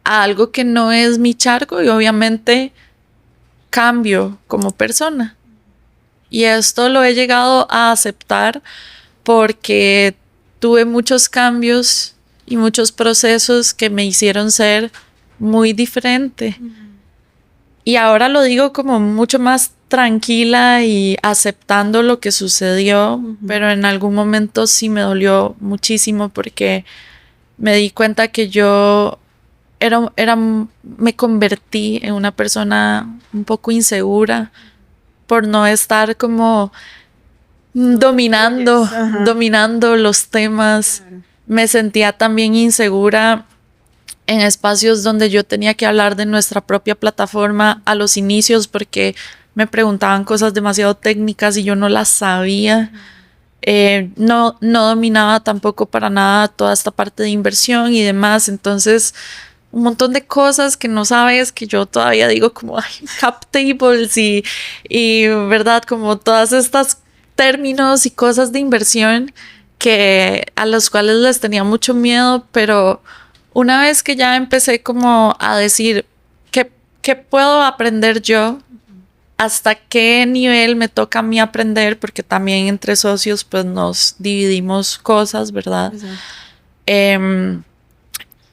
algo que no es mi charco y obviamente cambio como persona. Y esto lo he llegado a aceptar porque tuve muchos cambios y muchos procesos que me hicieron ser muy diferente. Y ahora lo digo como mucho más tranquila y aceptando lo que sucedió, pero en algún momento sí me dolió muchísimo porque me di cuenta que yo me convertí en una persona un poco insegura por no estar como dominando los temas. Claro. Me sentía también insegura en espacios donde yo tenía que hablar de nuestra propia plataforma a los inicios porque me preguntaban cosas demasiado técnicas y yo no las sabía. No dominaba tampoco para nada toda esta parte de inversión y demás. Entonces, un montón de cosas que no sabes, que yo todavía digo como ay, cap tables y verdad, como todas estas términos y cosas de inversión que a los cuales les tenía mucho miedo, pero una vez que ya empecé como a decir qué puedo aprender yo, hasta qué nivel me toca a mí aprender, porque también entre socios pues nos dividimos cosas, ¿verdad? Em,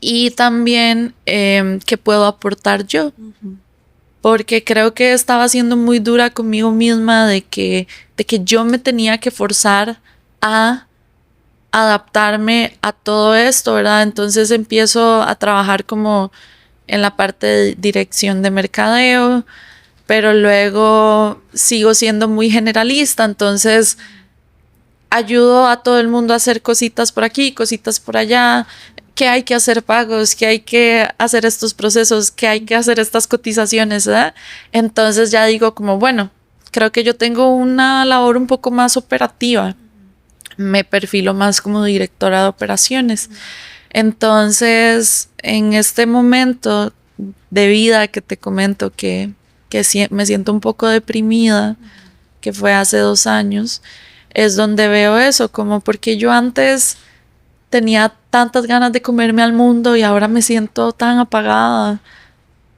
y también qué puedo aportar yo, porque creo que estaba siendo muy dura conmigo misma de que yo me tenía que forzar a adaptarme a todo esto, ¿verdad? Entonces empiezo a trabajar como en la parte de dirección de mercadeo, pero luego sigo siendo muy generalista, entonces ayudo a todo el mundo a hacer cositas por aquí, cositas por allá, que hay que hacer pagos, que hay que hacer estos procesos, que hay que hacer estas cotizaciones, ¿verdad? Entonces ya digo como, bueno, creo que yo tengo una labor un poco más operativa. Me perfilo más como directora de operaciones. Entonces, en este momento de vida que te comento que me siento un poco deprimida, que fue hace 2 años, es donde veo eso, como porque yo antes tenía tantas ganas de comerme al mundo y ahora me siento tan apagada,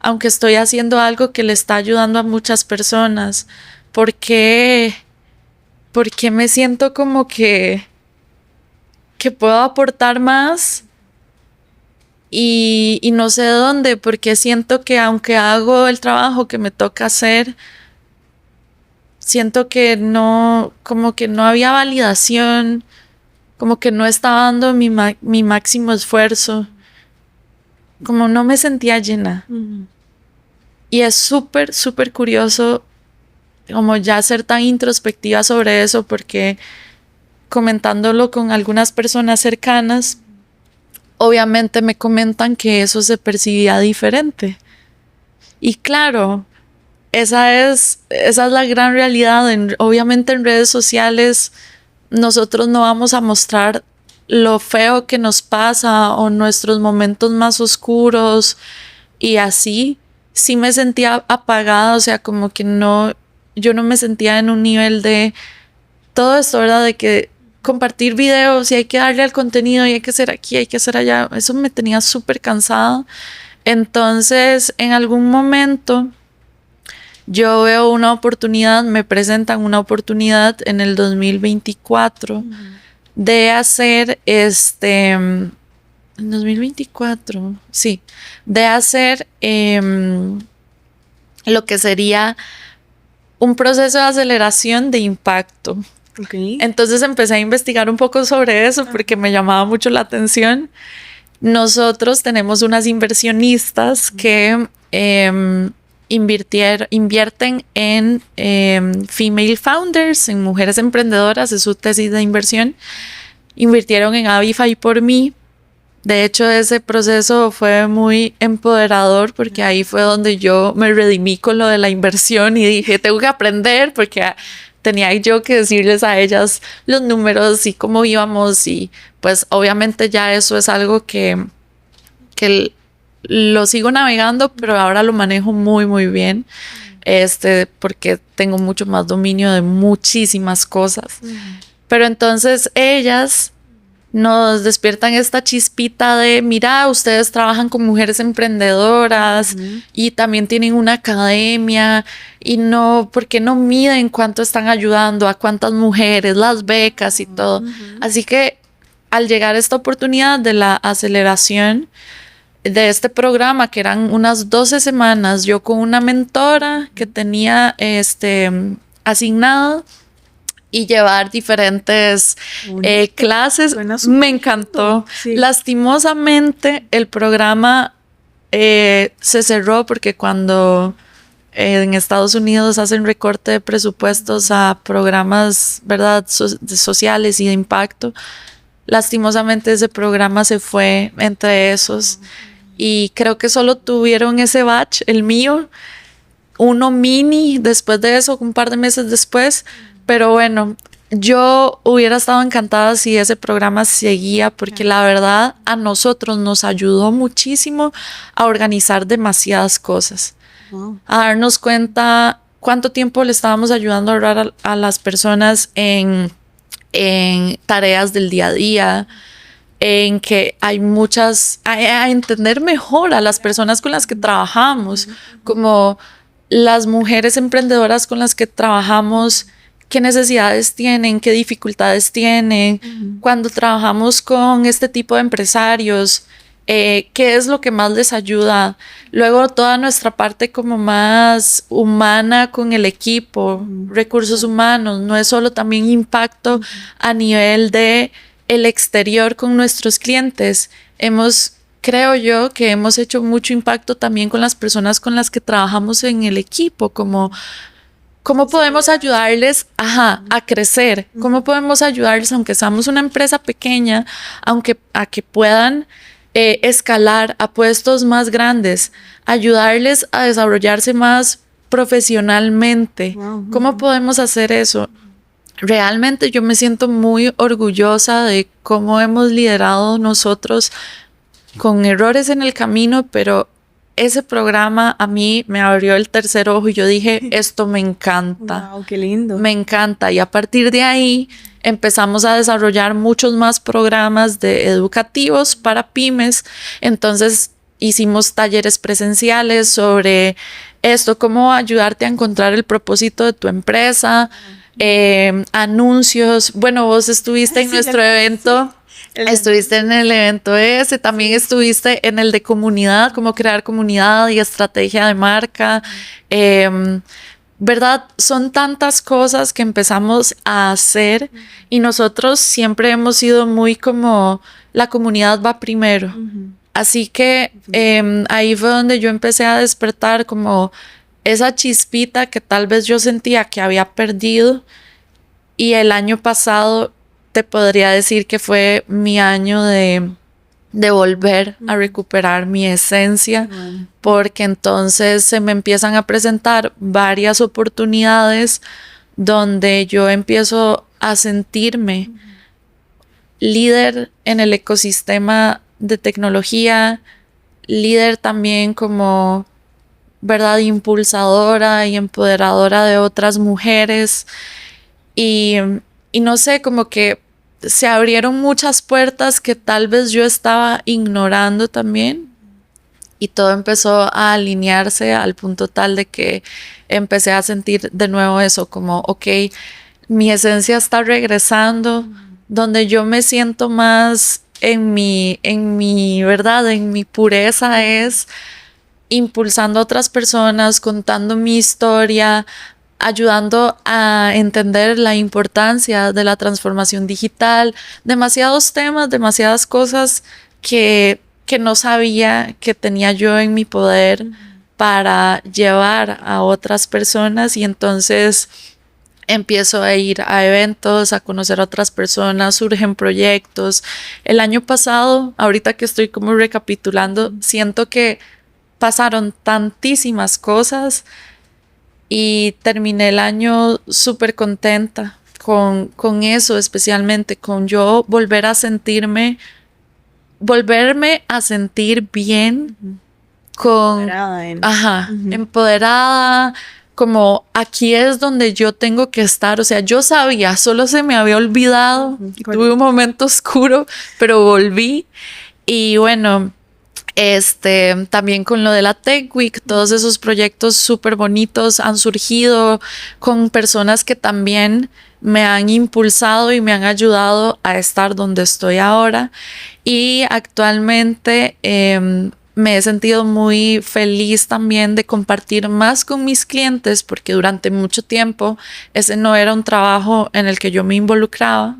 aunque estoy haciendo algo que le está ayudando a muchas personas. ¿Por qué? Porque me siento como que puedo aportar más y no sé dónde, porque siento que aunque hago el trabajo que me toca hacer, siento que no, como que no había validación, como que no estaba dando mi máximo esfuerzo, como no me sentía llena. Y es súper, súper curioso como ya ser tan introspectiva sobre eso, porque comentándolo con algunas personas cercanas, obviamente me comentan que eso se percibía diferente. Y claro, esa es la gran realidad. Obviamente en redes sociales nosotros no vamos a mostrar lo feo que nos pasa o nuestros momentos más oscuros y así. Sí me sentía apagada, o sea, como que no, yo no me sentía en un nivel de todo esto, ¿verdad? De que compartir videos y hay que darle al contenido y hay que hacer aquí, hay que hacer allá. Eso me tenía súper cansada. Entonces, en algún momento, yo veo una oportunidad, me presentan una oportunidad en el 2024 de hacer en 2024, sí, de hacer lo que sería un proceso de aceleración de impacto. Okay. Entonces empecé a investigar un poco sobre eso porque me llamaba mucho la atención. Nosotros tenemos unas inversionistas que invierten en female founders, en mujeres emprendedoras, es su tesis de inversión. Invirtieron en Avify por mí. De hecho, ese proceso fue muy empoderador porque ahí fue donde yo me redimí con lo de la inversión y dije, tengo que aprender porque tenía yo que decirles a ellas los números y cómo íbamos y pues obviamente ya eso es algo que lo sigo navegando, pero ahora lo manejo muy, muy bien. Porque tengo mucho más dominio de muchísimas cosas. Pero entonces ellas nos despiertan esta chispita de, mira, ustedes trabajan con mujeres emprendedoras y también tienen una academia y no, ¿por qué no miden cuánto están ayudando a cuántas mujeres, las becas y todo? Así que al llegar esta oportunidad de la aceleración de este programa, que eran unas 12 semanas, yo con una mentora que tenía asignada y llevar diferentes clases, me encantó. Sí. Lastimosamente, el programa se cerró porque cuando en Estados Unidos hacen recorte de presupuestos a programas, ¿verdad?, sociales y de impacto, lastimosamente ese programa se fue entre esos. Y creo que solo tuvieron ese batch, el mío, uno mini, después de eso, un par de meses después. Pero bueno, yo hubiera estado encantada si ese programa seguía, porque la verdad a nosotros nos ayudó muchísimo a organizar demasiadas cosas. A darnos cuenta cuánto tiempo le estábamos ayudando a ahorrar a las personas en tareas del día a día, en que hay muchas, a entender mejor a las personas con las que trabajamos, como las mujeres emprendedoras con las que trabajamos, qué necesidades tienen, qué dificultades tienen, cuando trabajamos con este tipo de empresarios, qué es lo que más les ayuda. Luego toda nuestra parte como más humana con el equipo, recursos humanos, no es solo también impacto a nivel de el exterior con nuestros clientes. Creo yo que hemos hecho mucho impacto también con las personas con las que trabajamos en el equipo, como cómo podemos ayudarles a crecer, cómo podemos ayudarles, aunque seamos una empresa pequeña, a que puedan escalar a puestos más grandes, ayudarles a desarrollarse más profesionalmente. ¿Cómo podemos hacer eso? Realmente yo me siento muy orgullosa de cómo hemos liderado nosotros con errores en el camino, pero ese programa a mí me abrió el tercer ojo y yo dije, esto me encanta. Wow, qué lindo. Me encanta. Y a partir de ahí empezamos a desarrollar muchos más programas educativos para pymes. Entonces hicimos talleres presenciales sobre esto, cómo ayudarte a encontrar el propósito de tu empresa. Anuncios. Bueno, vos estuviste en nuestro evento. Estuviste en el evento ese, también estuviste en el de comunidad, cómo crear comunidad y estrategia de marca. ¿Verdad? Son tantas cosas que empezamos a hacer y nosotros siempre hemos sido muy como la comunidad va primero. Así que ahí fue donde yo empecé a despertar como esa chispita que tal vez yo sentía que había perdido, y el año pasado te podría decir que fue mi año de volver a recuperar mi esencia, porque entonces se me empiezan a presentar varias oportunidades donde yo empiezo a sentirme líder en el ecosistema de tecnología, líder también como, ¿verdad?, impulsadora y empoderadora de otras mujeres. Y no sé, como que se abrieron muchas puertas que tal vez yo estaba ignorando también. Y todo empezó a alinearse al punto tal de que empecé a sentir de nuevo eso, como, ok, mi esencia está regresando, donde yo me siento más en mi verdad, en mi pureza es impulsando a otras personas, contando mi historia, ayudando a entender la importancia de la transformación digital, demasiados temas, demasiadas cosas que no sabía que tenía yo en mi poder para llevar a otras personas, y entonces empiezo a ir a eventos, a conocer a otras personas, surgen proyectos. El año pasado, ahorita que estoy como recapitulando, siento que pasaron tantísimas cosas y terminé el año súper contenta con eso, especialmente con yo volverme a sentir bien, empoderada, como aquí es donde yo tengo que estar. O sea, yo sabía, solo se me había olvidado, tuve un momento oscuro, pero volví. Y bueno, también con lo de la Tech Week, todos esos proyectos súper bonitos han surgido con personas que también me han impulsado y me han ayudado a estar donde estoy ahora. Y actualmente me he sentido muy feliz también de compartir más con mis clientes, porque durante mucho tiempo ese no era un trabajo en el que yo me involucraba.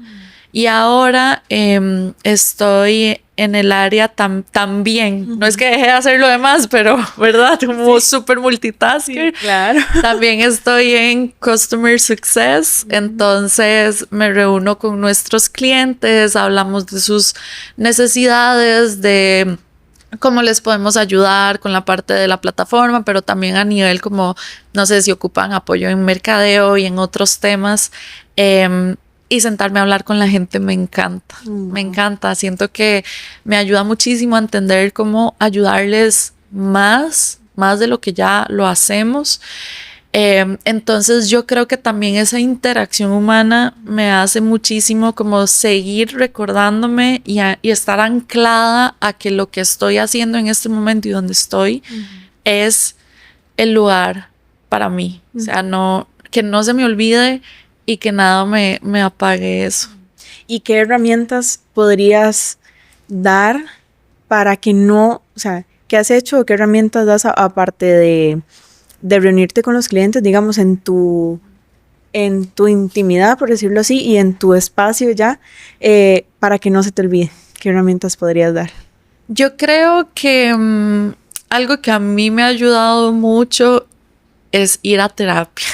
Y ahora estoy en el área también. No es que deje de hacer lo demás, pero, ¿verdad? Como súper multitasker. Sí, claro. También estoy en Customer Success. Entonces me reúno con nuestros clientes, hablamos de sus necesidades, de cómo les podemos ayudar con la parte de la plataforma, pero también a nivel como, no sé, si ocupan apoyo en mercadeo y en otros temas. Y sentarme a hablar con la gente me encanta, me encanta. Siento que me ayuda muchísimo a entender cómo ayudarles más de lo que ya lo hacemos. Entonces yo creo que también esa interacción humana me hace muchísimo como seguir recordándome y estar anclada a que lo que estoy haciendo en este momento y donde estoy es el lugar para mí. O sea, que no se me olvide y que nada me apague eso. ¿Y qué herramientas podrías dar para que no, o sea, qué has hecho o qué herramientas das aparte de reunirte con los clientes, digamos, en tu intimidad, por decirlo así, y en tu espacio ya, para que no se te olvide? ¿Qué herramientas podrías dar? Yo creo que algo que a mí me ha ayudado mucho es ir a terapia.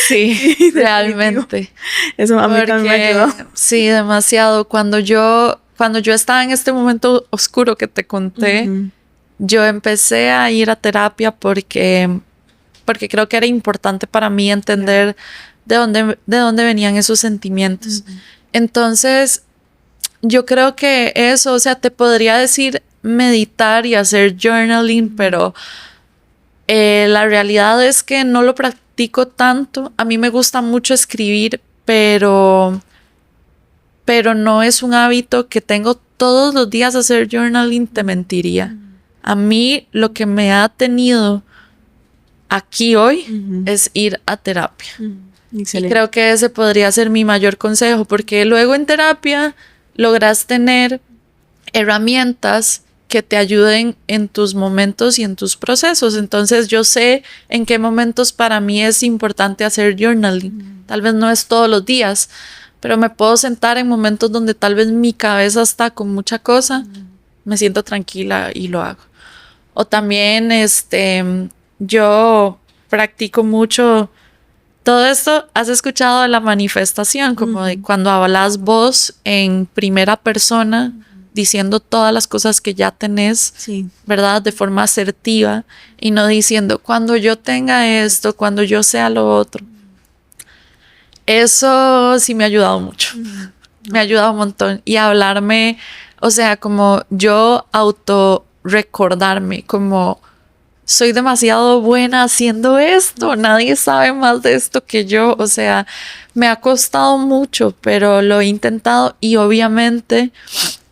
Sí, realmente. Eso a mí también me ayudó. Sí, demasiado. Cuando yo estaba en este momento oscuro que te conté, yo empecé a ir a terapia porque creo que era importante para mí entender de dónde venían esos sentimientos. Entonces, yo creo que eso, o sea, te podría decir meditar y hacer journaling, pero la realidad es que no lo practico tanto. A mí me gusta mucho escribir, pero no es un hábito que tengo todos los días. Hacer journaling, te mentiría. A mí lo que me ha tenido aquí hoy es ir a terapia. Y creo que ese podría ser mi mayor consejo, porque luego en terapia logras tener herramientas que te ayuden en tus momentos y en tus procesos. Entonces yo sé en qué momentos para mí es importante hacer journaling. Tal vez no es todos los días, pero me puedo sentar en momentos donde tal vez mi cabeza está con mucha cosa, me siento tranquila y lo hago. O también yo practico mucho todo esto. ¿Has escuchado de la manifestación? Como de cuando hablas vos en primera persona, diciendo todas las cosas que ya tenés, ¿verdad? De forma asertiva y no diciendo cuando yo tenga esto, cuando yo sea lo otro. Eso sí me ha ayudado mucho. Me ha ayudado un montón. Y hablarme, o sea, como yo auto recordarme, como soy demasiado buena haciendo esto, nadie sabe más de esto que yo, o sea, me ha costado mucho, pero lo he intentado y obviamente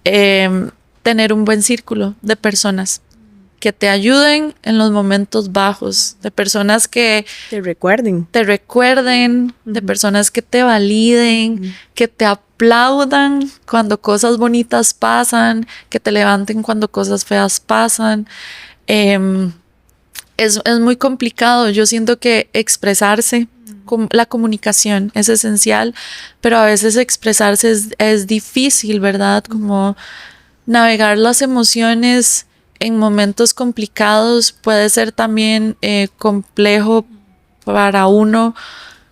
tener un buen círculo de personas que te ayuden en los momentos bajos, de personas que te recuerden, de personas que te validen, que te aplaudan cuando cosas bonitas pasan, que te levanten cuando cosas feas pasan. Es muy complicado. Yo siento que expresarse, la comunicación es esencial, pero a veces expresarse es difícil, ¿verdad? Como navegar las emociones en momentos complicados puede ser también complejo para uno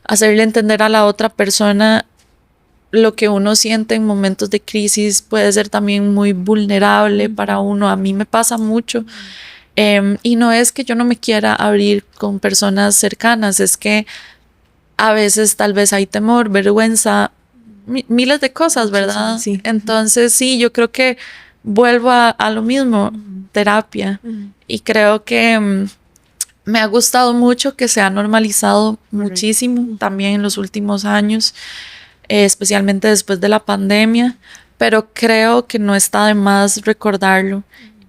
hacerle entender a la otra persona lo que uno siente en momentos de crisis. Puede ser también muy vulnerable para uno. A mí me pasa mucho. Y no es que yo no me quiera abrir con personas cercanas, es que a veces tal vez hay temor, vergüenza, miles de cosas, ¿verdad? Sí. Entonces sí, yo creo que vuelvo a lo mismo, terapia. Y creo que me ha gustado mucho que se ha normalizado muchísimo también en los últimos años, especialmente después de la pandemia, pero creo que no está de más recordarlo.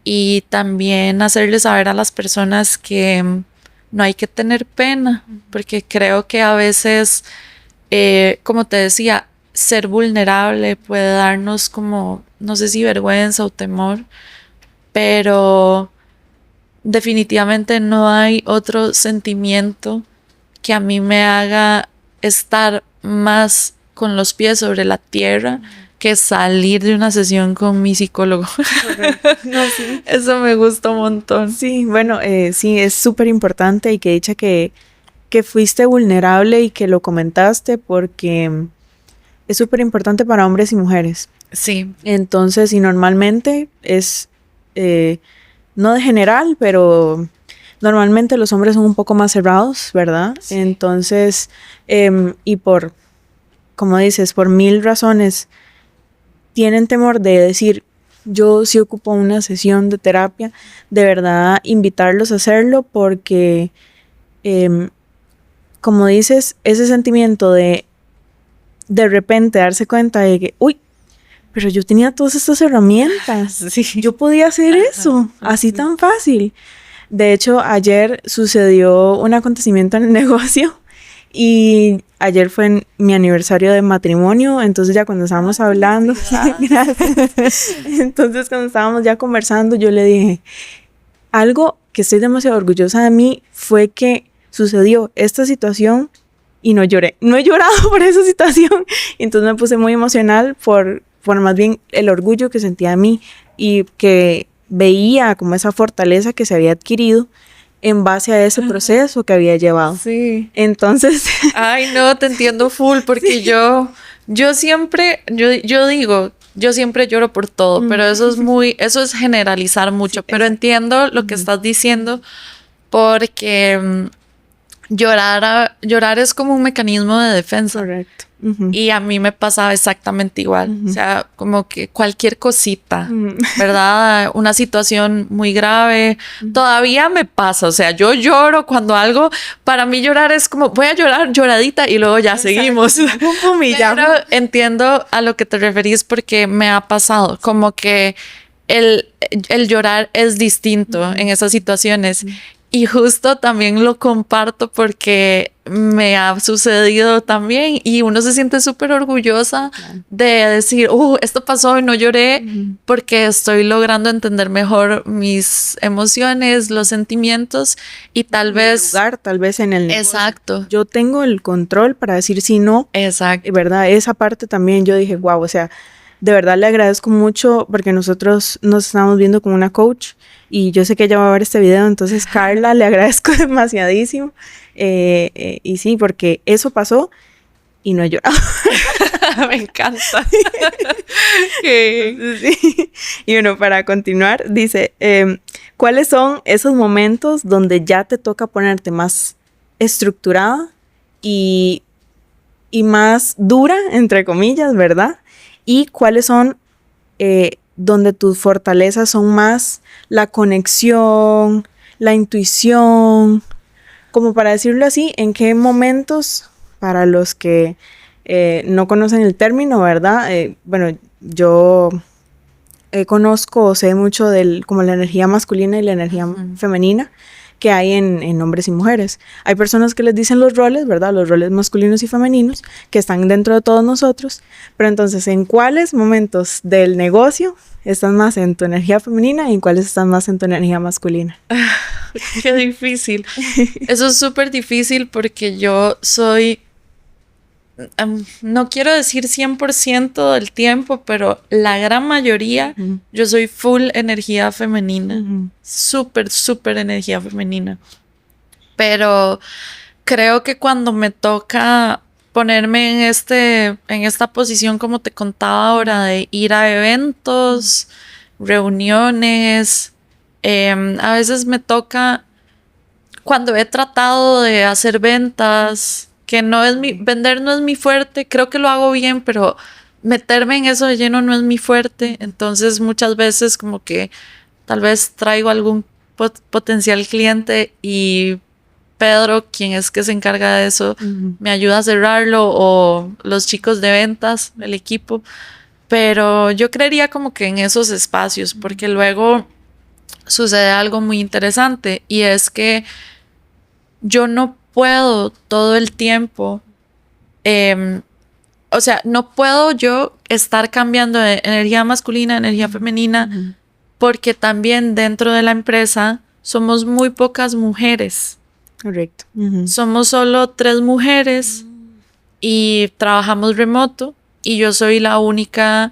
Y también hacerle saber a las personas que no hay que tener pena, porque creo que a veces, como te decía, ser vulnerable puede darnos como, no sé si vergüenza o temor, pero definitivamente no hay otro sentimiento que a mí me haga estar más con los pies sobre la tierra que salir de una sesión con mi psicólogo. No, sí. Eso me gusta un montón. Sí, bueno, sí, es súper importante y que dicha que fuiste vulnerable y que lo comentaste porque es súper importante para hombres y mujeres. Sí. Entonces, y normalmente es, no de general, pero normalmente los hombres son un poco más cerrados, ¿verdad? Sí. Entonces, y por, como dices, por 1000 razones, tienen temor de decir, yo sí ocupo una sesión de terapia, de verdad invitarlos a hacerlo porque, como dices, ese sentimiento de repente darse cuenta de que, uy, pero yo tenía todas estas herramientas, sí. Yo podía hacer eso, así tan fácil. De hecho, ayer sucedió un acontecimiento en el negocio y ayer fue mi aniversario de matrimonio, entonces ya cuando estábamos hablando, entonces cuando estábamos ya conversando, yo le dije, algo que estoy demasiado orgullosa de mí fue que sucedió esta situación y no lloré. No he llorado por esa situación. Entonces me puse muy emocional por más bien el orgullo que sentía de mí y que veía como esa fortaleza que se había adquirido en base a ese proceso que había llevado. Sí. Entonces... Ay, no, te entiendo full porque sí. yo siempre, yo digo, yo siempre lloro por todo, pero eso es generalizar mucho, sí, pero entiendo lo que estás diciendo porque llorar es como un mecanismo de defensa. Correcto. Y a mí me pasaba exactamente igual. O sea, como que cualquier cosita, ¿verdad? Una situación muy grave. Todavía me pasa. O sea, yo lloro cuando algo... Para mí llorar es como, voy a llorar lloradita y luego ya seguimos. Pero entiendo a lo que te referís porque me ha pasado. Como que el llorar es distinto en esas situaciones. Y justo también lo comparto porque me ha sucedido también y uno se siente súper orgullosa de decir, esto pasó y no lloré porque estoy logrando entender mejor mis emociones, los sentimientos y tal vez... lugar, tal vez en el negocio. Exacto. Yo tengo el control para decir sí, no. Exacto. ¿Verdad? Esa parte también yo dije, wow, o sea, de verdad le agradezco mucho porque nosotros nos estamos viendo con una coach y yo sé que ella va a ver este video, entonces Carla, le agradezco demasiadísimo. Y sí, porque eso pasó y no he llorado. Me encanta. Sí. Y bueno, para continuar, dice, ¿cuáles son esos momentos donde ya te toca ponerte más estructurada y y más dura, entre comillas, ¿verdad? Y cuáles son donde tus fortalezas son más la conexión, la intuición, como para decirlo así, en qué momentos, para los que no conocen el término, ¿verdad? Bueno, yo conozco o sé mucho como la energía masculina y la energía femenina que hay en hombres y mujeres. Hay personas que les dicen los roles, ¿verdad? Los roles masculinos y femeninos que están dentro de todos nosotros. Pero entonces, ¿en cuáles momentos del negocio estás más en tu energía femenina y en cuáles estás más en tu energía masculina? Qué difícil. Eso es súper difícil porque yo soy, no quiero decir 100% del tiempo, pero la gran mayoría, yo soy full energía femenina. Súper, súper energía femenina. Pero creo que cuando me toca ponerme en esta posición, como te contaba ahora, de ir a eventos, reuniones, a veces me toca, cuando he tratado de hacer ventas, que vender no es mi fuerte, creo que lo hago bien, pero meterme en eso de lleno no es mi fuerte. Entonces muchas veces como que tal vez traigo algún potencial cliente y Pedro, quien es que se encarga de eso, me ayuda a cerrarlo, o los chicos de ventas, el equipo. Pero yo creería como que en esos espacios, porque luego sucede algo muy interesante, y es que yo no puedo todo el tiempo, o sea, no puedo yo estar cambiando de energía masculina a energía femenina, porque también dentro de la empresa somos muy pocas mujeres. Correcto. Somos solo 3 mujeres y trabajamos remoto, y yo soy la única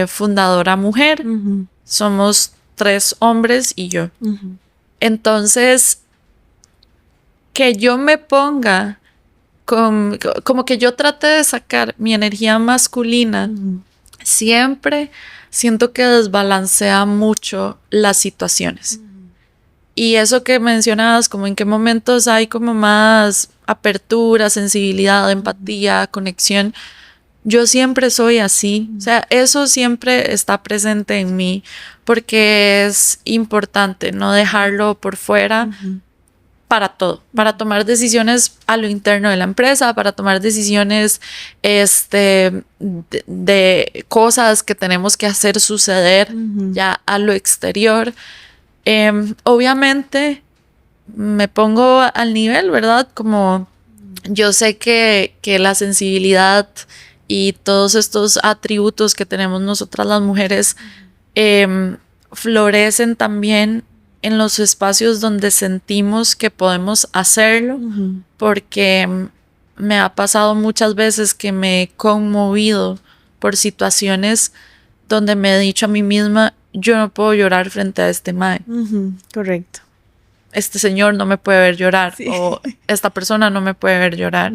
fundadora mujer. Somos 3 hombres y yo. Entonces, que yo me ponga como que yo trate de sacar mi energía masculina, siempre siento que desbalancea mucho las situaciones. Y eso que mencionabas, como en qué momentos hay como más apertura, sensibilidad, empatía, conexión, yo siempre soy así. O sea, eso siempre está presente en mí, porque es importante no dejarlo por fuera. Para todo, para tomar decisiones a lo interno de la empresa, para tomar decisiones de cosas que tenemos que hacer suceder ya a lo exterior. Obviamente me pongo al nivel, ¿verdad? Como yo sé que la sensibilidad y todos estos atributos que tenemos nosotras las mujeres florecen también en los espacios donde sentimos que podemos hacerlo, porque me ha pasado muchas veces que me he conmovido por situaciones donde me he dicho a mí misma, yo no puedo llorar frente a este mae. Correcto. Este señor no me puede ver llorar, o esta persona no me puede ver llorar.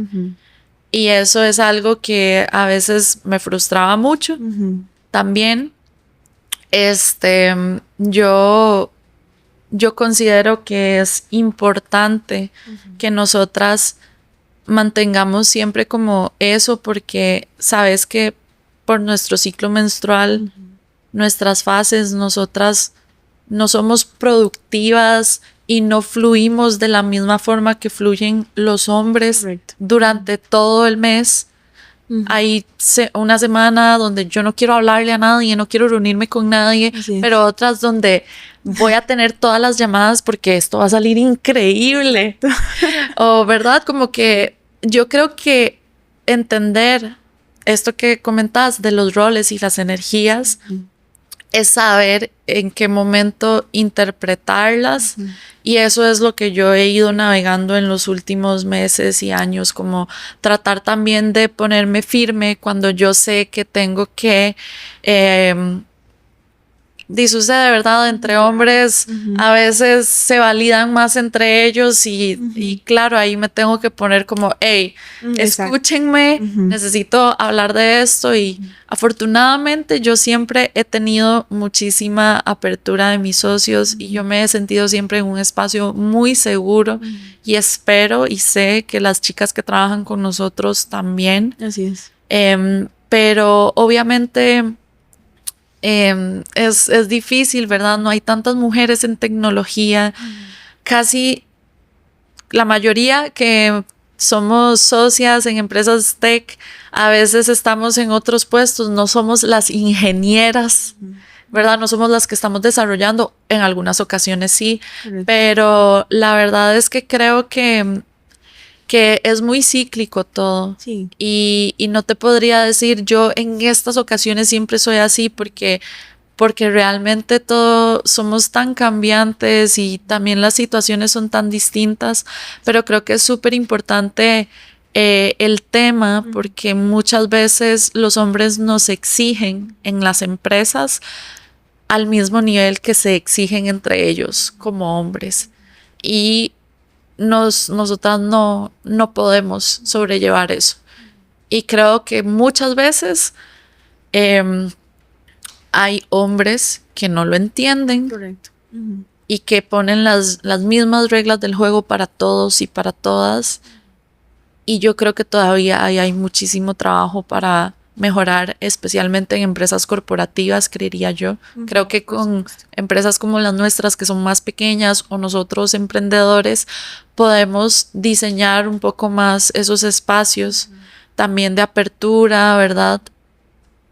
Y eso es algo que a veces me frustraba mucho. También, yo considero que es importante que nosotras mantengamos siempre como eso, porque sabes que por nuestro ciclo menstrual, nuestras fases, nosotras no somos productivas y no fluimos de la misma forma que fluyen los hombres durante todo el mes. Hay una semana donde yo no quiero hablarle a nadie, no quiero reunirme con nadie, pero otras donde voy a tener todas las llamadas porque esto va a salir increíble. O, ¿verdad? Como que yo creo que entender esto que comentas de los roles y las energías es saber en qué momento interpretarlas, y eso es lo que yo he ido navegando en los últimos meses y años, como tratar también de ponerme firme cuando yo sé que tengo que sucede, ¿verdad? Entre hombres a veces se validan más entre ellos y claro, ahí me tengo que poner como, hey, escúchenme, necesito hablar de esto y afortunadamente yo siempre he tenido muchísima apertura de mis socios y yo me he sentido siempre en un espacio muy seguro y espero y sé que las chicas que trabajan con nosotros también. Así es. Pero obviamente es difícil, ¿verdad? No hay tantas mujeres en tecnología. Casi la mayoría que somos socias en empresas tech, a veces estamos en otros puestos, no somos las ingenieras, ¿verdad? No somos las que estamos desarrollando, en algunas ocasiones sí, pero la verdad es que creo que es muy cíclico todo. Sí. Y no te podría decir, yo en estas ocasiones siempre soy así porque realmente todos somos tan cambiantes y también las situaciones son tan distintas, pero creo que es súper importante el tema porque muchas veces los hombres nos exigen en las empresas al mismo nivel que se exigen entre ellos como hombres. Y nosotras no podemos sobrellevar eso. Y creo que muchas veces hay hombres que no lo entienden. Correcto. Y que ponen las mismas reglas del juego para todos y para todas. Y yo creo que todavía hay muchísimo trabajo para mejorar, especialmente en empresas corporativas, creería yo. Creo que con empresas como las nuestras, que son más pequeñas, o nosotros emprendedores, podemos diseñar un poco más esos espacios también de apertura, ¿verdad?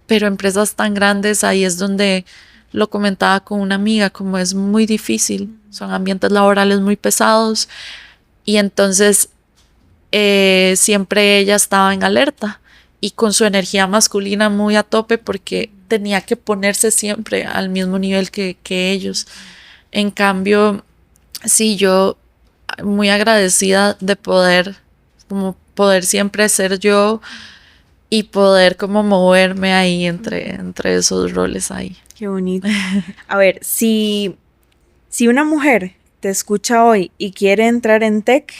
Pero empresas tan grandes, ahí es donde lo comentaba con una amiga, como es muy difícil, son ambientes laborales muy pesados y entonces siempre ella estaba en alerta y con su energía masculina muy a tope porque tenía que ponerse siempre al mismo nivel que ellos. En cambio, sí, yo muy agradecida de poder siempre ser yo y poder como moverme ahí entre esos roles ahí. Qué bonito. A ver, si una mujer te escucha hoy y quiere entrar en tech,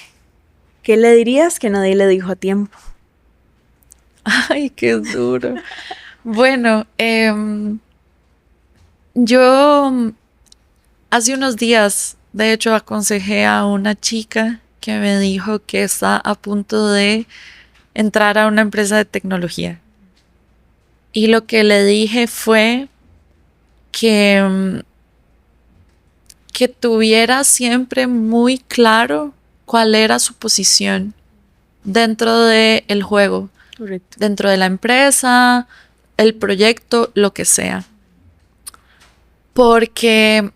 ¿qué le dirías que nadie le dijo a tiempo? Ay, qué duro. Bueno, yo hace unos días, de hecho, aconsejé a una chica que me dijo que está a punto de entrar a una empresa de tecnología. Y lo que le dije fue que tuviera siempre muy claro cuál era su posición dentro del juego. Correcto. Dentro de la empresa, el proyecto, lo que sea. Porque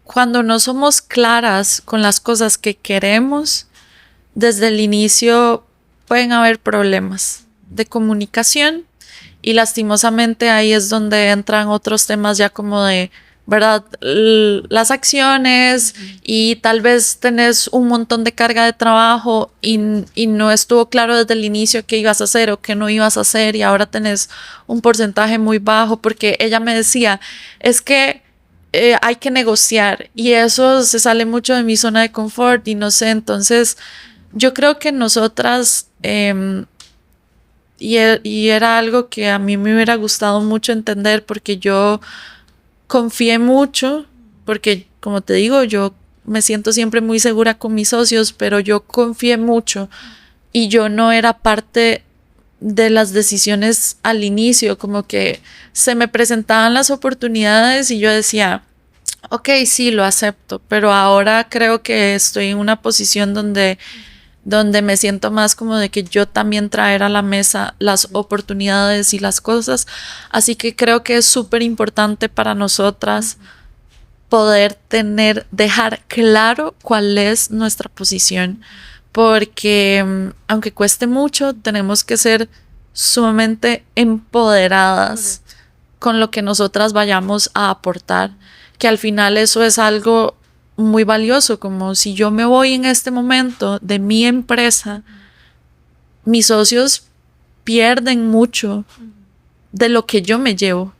cuando no somos claras con las cosas que queremos, desde el inicio pueden haber problemas de comunicación y lastimosamente ahí es donde entran otros temas ya como de, ¿verdad? Las acciones y tal vez tenés un montón de carga de trabajo y no estuvo claro desde el inicio qué ibas a hacer o qué no ibas a hacer y ahora tenés un porcentaje muy bajo porque ella me decía, es que hay que negociar y eso se sale mucho de mi zona de confort y no sé, entonces yo creo que nosotras y era algo que a mí me hubiera gustado mucho entender porque yo confié mucho, porque como te digo, yo me siento siempre muy segura con mis socios, pero yo confié mucho y yo no era parte de las decisiones al inicio, como que se me presentaban las oportunidades y yo decía, ok, sí, lo acepto, pero ahora creo que estoy en una posición donde me siento más como de que yo también traer a la mesa las oportunidades y las cosas. Así que creo que es súper importante para nosotras poder dejar claro cuál es nuestra posición. Porque aunque cueste mucho, tenemos que ser sumamente empoderadas con lo que nosotras vayamos a aportar. Que al final eso es algo muy valioso, como si yo me voy en este momento de mi empresa, mis socios pierden mucho de lo que yo me llevo.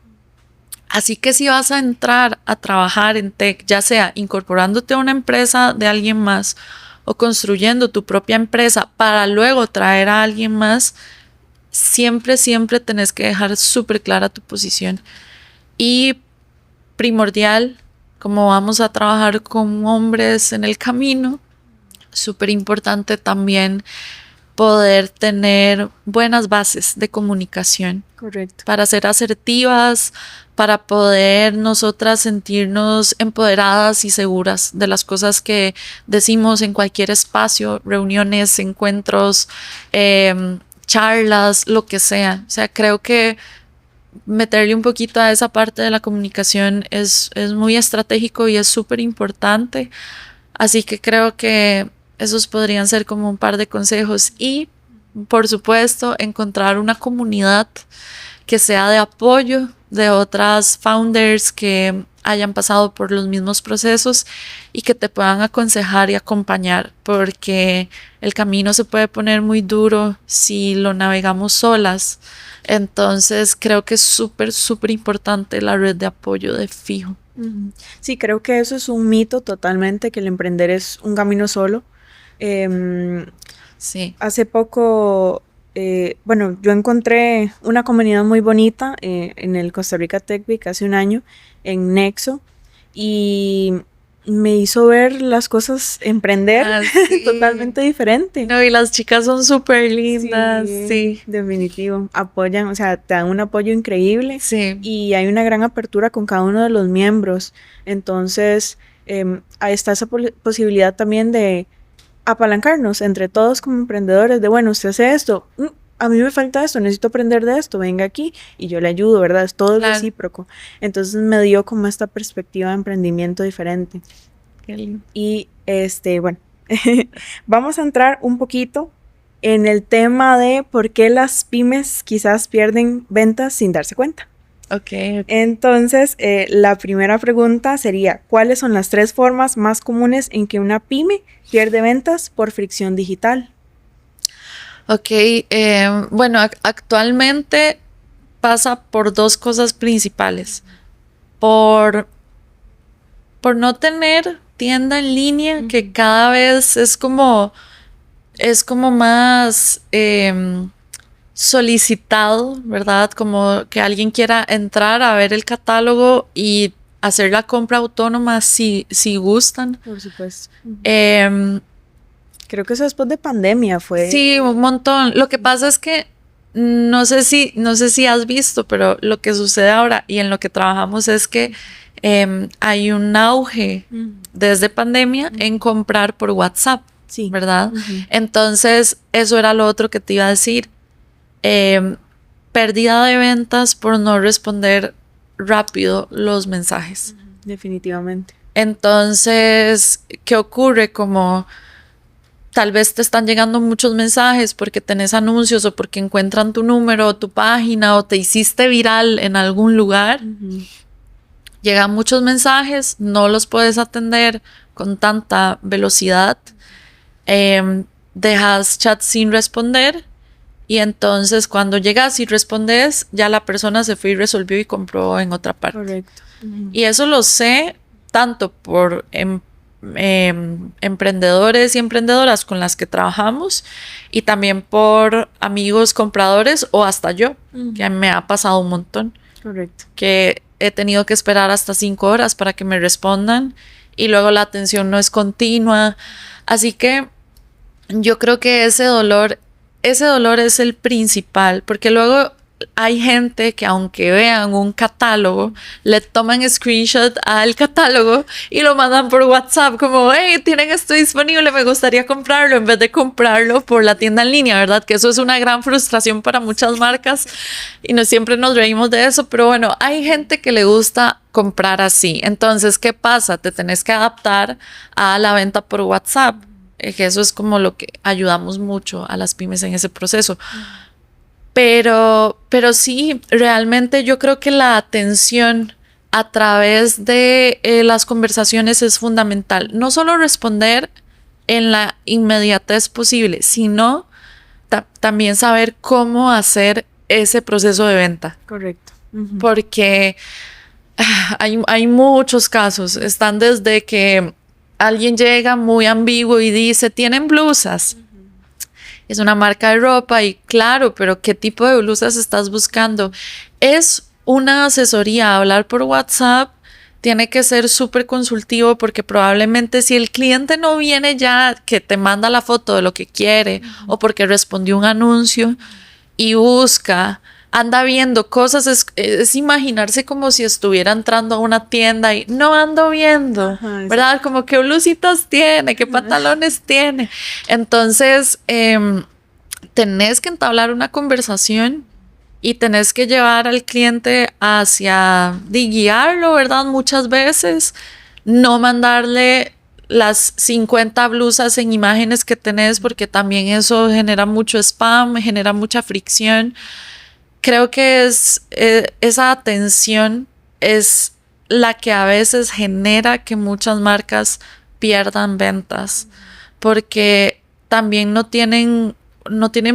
Así que si vas a entrar a trabajar en tech, ya sea incorporándote a una empresa de alguien más o construyendo tu propia empresa para luego traer a alguien más, siempre, siempre tenés que dejar súper clara tu posición. Y primordial, como vamos a trabajar con hombres en el camino, súper importante también poder tener buenas bases de comunicación. Correcto. Para ser asertivas, para poder nosotras sentirnos empoderadas y seguras de las cosas que decimos en cualquier espacio, reuniones, encuentros, charlas, lo que sea. O sea, creo que meterle un poquito a esa parte de la comunicación es muy estratégico y es súper importante. Así que creo que esos podrían ser como un par de consejos. Y, por supuesto, encontrar una comunidad que sea de apoyo de otras founders que hayan pasado por los mismos procesos y que te puedan aconsejar y acompañar, porque el camino se puede poner muy duro si lo navegamos solas. Entonces creo que es súper, súper importante la red de apoyo de fijo. Sí, creo que eso es un mito totalmente, que el emprender es un camino solo. Sí. Hace poco, bueno, yo encontré una comunidad muy bonita en el Costa Rica Tech Week hace un año, en Nexo, y me hizo ver las cosas, emprender Sí. totalmente diferente. No, y las chicas son súper lindas, sí. Definitivo. Apoyan, o sea, te dan un apoyo increíble. Sí. Y hay una gran apertura con cada uno de los miembros. Entonces, ahí está esa posibilidad también de apalancarnos entre todos como emprendedores, de bueno, usted hace esto, a mí me falta esto, necesito aprender de esto, venga aquí y yo le ayudo, ¿verdad? Es todo Claro. recíproco. Entonces me dio como esta perspectiva de emprendimiento diferente. Qué lindo. Y bueno, vamos a entrar un poquito en el tema de por qué las pymes quizás pierden ventas sin darse cuenta. Okay. Entonces, la primera pregunta sería, ¿cuáles son las 3 formas más comunes en que una pyme pierde ventas por fricción digital? Ok, bueno, actualmente pasa por 2 cosas principales. Por no tener tienda en línea, que cada vez es como más solicitado, ¿verdad? Como que alguien quiera entrar a ver el catálogo y hacer la compra autónoma si gustan. Por supuesto. Creo que eso después de pandemia fue. Sí, un montón. Lo que pasa es que no sé si has visto, pero lo que sucede ahora y en lo que trabajamos es que hay un auge desde pandemia en comprar por WhatsApp, Sí. ¿verdad? Entonces, eso era lo otro que te iba a decir. Pérdida de ventas por no responder rápido los mensajes. Definitivamente. Entonces, ¿qué ocurre? Como tal vez te están llegando muchos mensajes porque tenés anuncios o porque encuentran tu número o tu página o te hiciste viral en algún lugar. Llegan muchos mensajes, no los puedes atender con tanta velocidad. Dejas chat sin responder y entonces cuando llegas y respondes, ya la persona se fue y resolvió y compró en otra parte. Correcto. Y eso lo sé tanto por emprendedores y emprendedoras con las que trabajamos y también por amigos compradores o hasta yo, que me ha pasado un montón. Correcto. Que he tenido que esperar hasta 5 horas para que me respondan y luego la atención no es continua. Así que yo creo que ese dolor es el principal, porque luego hay gente que aunque vean un catálogo, le toman screenshot al catálogo y lo mandan por WhatsApp como, hey, tienen esto disponible, me gustaría comprarlo, en vez de comprarlo por la tienda en línea, ¿verdad? Que eso es una gran frustración para muchas marcas y no siempre nos reímos de eso, pero bueno, hay gente que le gusta comprar así. Entonces, ¿qué pasa? Te tenés que adaptar a la venta por WhatsApp, que eso es como lo que ayudamos mucho a las pymes en ese proceso. Pero sí, realmente yo creo que la atención a través de las conversaciones es fundamental. No solo responder en la inmediatez posible, sino también saber cómo hacer ese proceso de venta. Correcto. Porque Hay muchos casos. Están desde que alguien llega muy ambiguo y dice, ¿tienen blusas? Es una marca de ropa y claro, pero ¿qué tipo de blusas estás buscando? Es una asesoría. Hablar por WhatsApp tiene que ser súper consultivo porque probablemente si el cliente no viene ya que te manda la foto de lo que quiere o porque respondió un anuncio y busca, anda viendo cosas, es imaginarse como si estuviera entrando a una tienda y no ando viendo, ¿verdad? Como qué blusitas tiene, qué pantalones tiene. Entonces, tenés que entablar una conversación y tenés que llevar al cliente de guiarlo, ¿verdad? Muchas veces, no mandarle las 50 blusas en imágenes que tenés, porque también eso genera mucho spam, genera mucha fricción. Creo que esa atención es la que a veces genera que muchas marcas pierdan ventas, porque también no tienen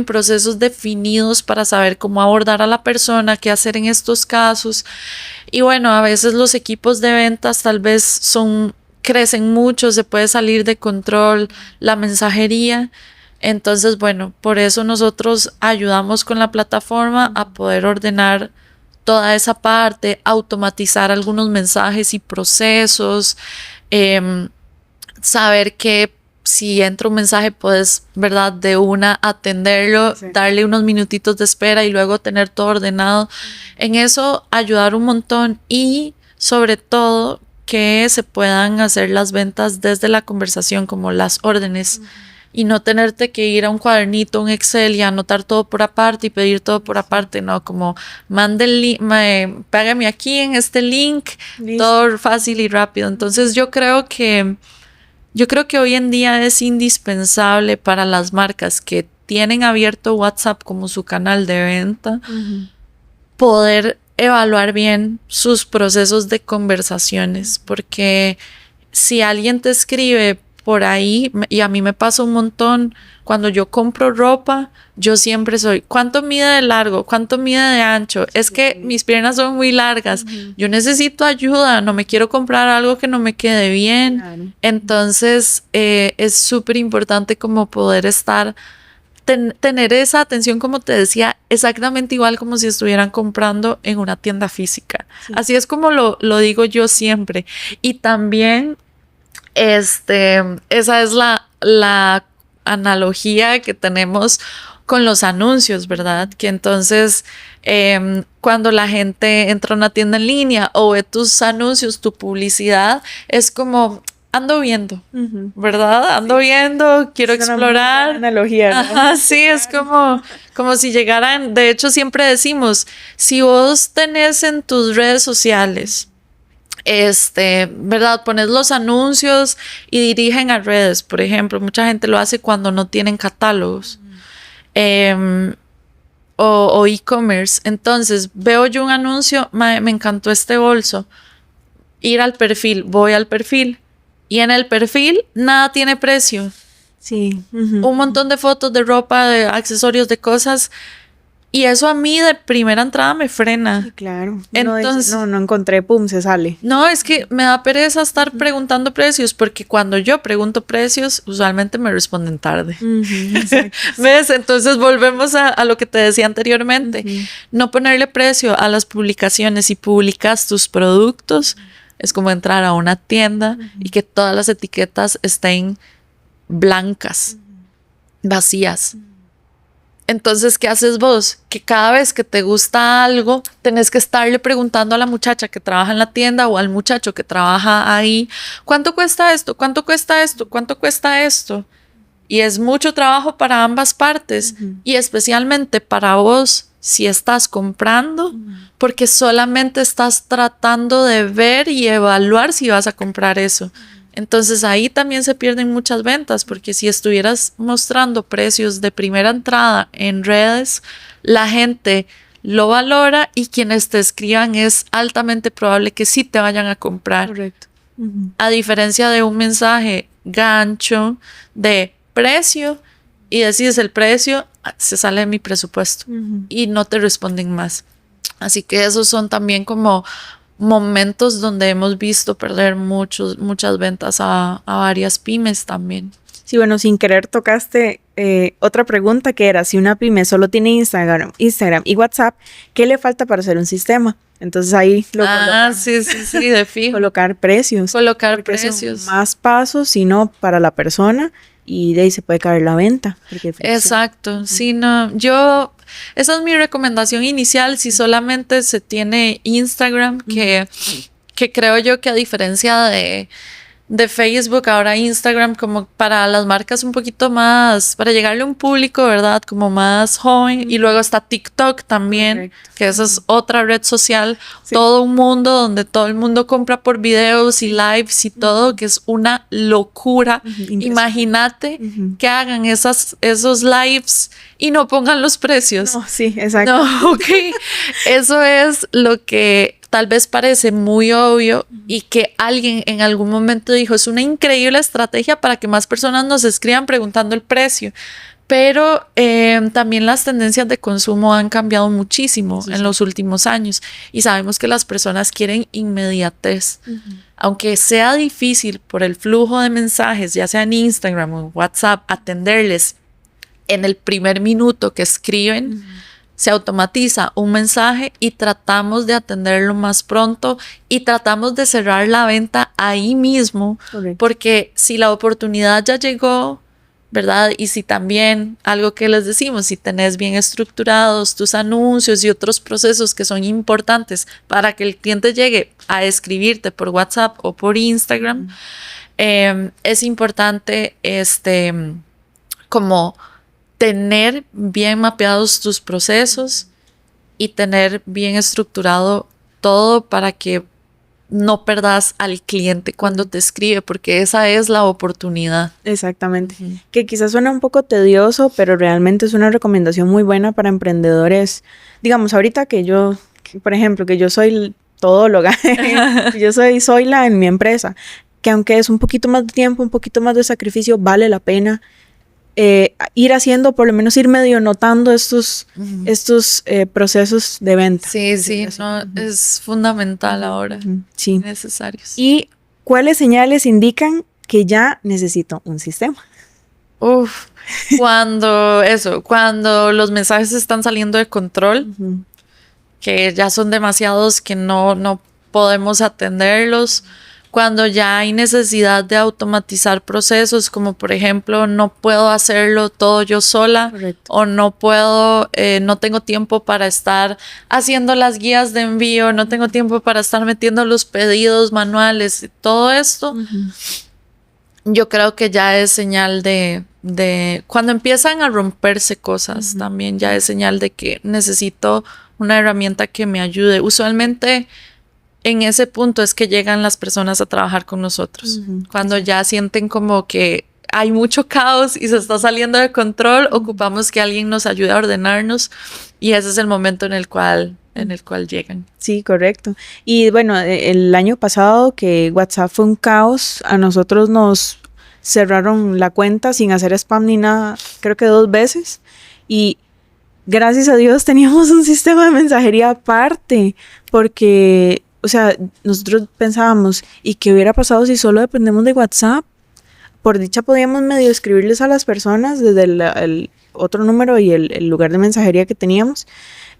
procesos definidos para saber cómo abordar a la persona, qué hacer en estos casos. Y bueno, a veces los equipos de ventas tal vez crecen mucho, se puede salir de control la mensajería. Entonces, bueno, por eso nosotros ayudamos con la plataforma a poder ordenar toda esa parte, automatizar algunos mensajes y procesos, saber que si entra un mensaje puedes, ¿verdad? De una atenderlo, sí, darle unos minutitos de espera y luego tener todo ordenado. En eso ayudar un montón y sobre todo que se puedan hacer las ventas desde la conversación, como las órdenes, y no tenerte que ir a un cuadernito, un Excel y anotar todo por aparte y pedir todo por aparte, no, como mande el link, págame aquí en este link, listo, todo fácil y rápido. Entonces yo creo que hoy en día es indispensable para las marcas que tienen abierto WhatsApp como su canal de venta, poder evaluar bien sus procesos de conversaciones, porque si alguien te escribe por ahí, y a mí me pasa un montón, cuando yo compro ropa, yo siempre soy, ¿cuánto mide de largo? ¿Cuánto mide de ancho? Es que mis piernas son muy largas, yo necesito ayuda, no me quiero comprar algo que no me quede bien. Claro. Entonces, es súper importante como poder tener esa atención, como te decía, exactamente igual como si estuvieran comprando en una tienda física. Sí. Así es como lo digo yo siempre. Y también, esa es la analogía que tenemos con los anuncios, ¿verdad? Que entonces, cuando la gente entra a una tienda en línea o ve tus anuncios, tu publicidad, es como, ando viendo, ¿verdad? Ando viendo, quiero explorar. Una analogía, ¿no? Ajá, sí, es como si llegaran, de hecho siempre decimos, si vos tenés en tus redes sociales, ¿verdad? Pones los anuncios y dirigen a redes, por ejemplo, mucha gente lo hace cuando no tienen catálogos, o e-commerce. Entonces, veo yo un anuncio, me encantó este bolso, voy al perfil, y en el perfil nada tiene precio. Sí. Un montón de fotos de ropa, de accesorios, de cosas. Y eso a mí de primera entrada me frena. Sí, claro. Entonces, no encontré, pum, se sale. No, es que me da pereza estar preguntando precios, porque cuando yo pregunto precios, usualmente me responden tarde. ¿Ves? Entonces volvemos a lo que te decía anteriormente. No ponerle precio a las publicaciones. Si publicas tus productos, es como entrar a una tienda y que todas las etiquetas estén blancas, vacías. Entonces, ¿qué haces vos? Que cada vez que te gusta algo, tenés que estarle preguntando a la muchacha que trabaja en la tienda o al muchacho que trabaja ahí, ¿cuánto cuesta esto? ¿Cuánto cuesta esto? ¿Cuánto cuesta esto? Y es mucho trabajo para ambas partes, y especialmente para vos si estás comprando, porque solamente estás tratando de ver y evaluar si vas a comprar eso. Entonces ahí también se pierden muchas ventas, porque si estuvieras mostrando precios de primera entrada en redes, la gente lo valora y quienes te escriban es altamente probable que sí te vayan a comprar. Correcto. A diferencia de un mensaje gancho de precio y decides el precio, se sale de mi presupuesto y no te responden más. Así que esos son también como momentos donde hemos visto perder muchas ventas a varias pymes también. Sí, bueno, sin querer tocaste otra pregunta que era, si una pyme solo tiene Instagram y WhatsApp, ¿qué le falta para hacer un sistema? Entonces ahí sí, de fijo. Colocar precios. Colocar precios. Más pasos, sino para la persona, y de ahí se puede caer la venta. Exacto, sí, no, esa es mi recomendación inicial, si solamente se tiene Instagram, que creo yo que a diferencia de Facebook, ahora Instagram como para las marcas un poquito más, para llegarle a un público, ¿verdad? Como más joven. Y luego está TikTok también, correcto, que esa es otra red social, sí, todo un mundo donde todo el mundo compra por videos y lives y todo, que es una locura. Imagínate que hagan esos lives y no pongan los precios. No, sí, exacto. No, ok. Eso es lo que tal vez parece muy obvio y que alguien en algún momento dijo, es una increíble estrategia para que más personas nos escriban preguntando el precio. Pero también las tendencias de consumo han cambiado muchísimo en los últimos años y sabemos que las personas quieren inmediatez. Aunque sea difícil por el flujo de mensajes, ya sea en Instagram o en WhatsApp, atenderles en el primer minuto que escriben, se automatiza un mensaje y tratamos de atenderlo más pronto y tratamos de cerrar la venta ahí mismo, porque si la oportunidad ya llegó, ¿verdad? Y si también, algo que les decimos, si tenés bien estructurados tus anuncios y otros procesos que son importantes para que el cliente llegue a escribirte por WhatsApp o por Instagram, es importante como tener bien mapeados tus procesos y tener bien estructurado todo para que no perdas al cliente cuando te escribe, porque esa es la oportunidad. Exactamente. Que quizás suena un poco tedioso, pero realmente es una recomendación muy buena para emprendedores. Digamos, ahorita por ejemplo, que yo soy todóloga, yo soy la en mi empresa, que aunque es un poquito más de tiempo, un poquito más de sacrificio, vale la pena ir haciendo, por lo menos ir medio notando estos procesos de venta. Sí, no, es fundamental ahora. Sí. Necesarios. ¿Y cuáles señales indican que ya necesito un sistema? Cuando los mensajes están saliendo de control, que ya son demasiados, que no podemos atenderlos. Cuando ya hay necesidad de automatizar procesos, como por ejemplo, no puedo hacerlo todo yo sola. Correcto. O no tengo tiempo para estar haciendo las guías de envío, no tengo tiempo para estar metiendo los pedidos manuales, todo esto. Yo creo que ya es señal de cuando empiezan a romperse cosas, también ya es señal de que necesito una herramienta que me ayude. Usualmente en ese punto es que llegan las personas a trabajar con nosotros. Cuando ya sienten como que hay mucho caos y se está saliendo de control, ocupamos que alguien nos ayude a ordenarnos y ese es el momento en el cual llegan. Sí, correcto. Y bueno, el año pasado que WhatsApp fue un caos, a nosotros nos cerraron la cuenta sin hacer spam ni nada, creo que 2 veces, y gracias a Dios teníamos un sistema de mensajería aparte, porque o sea, nosotros pensábamos, ¿y qué hubiera pasado si solo dependemos de WhatsApp? Por dicha podíamos medio escribirles a las personas desde el otro número y el lugar de mensajería que teníamos,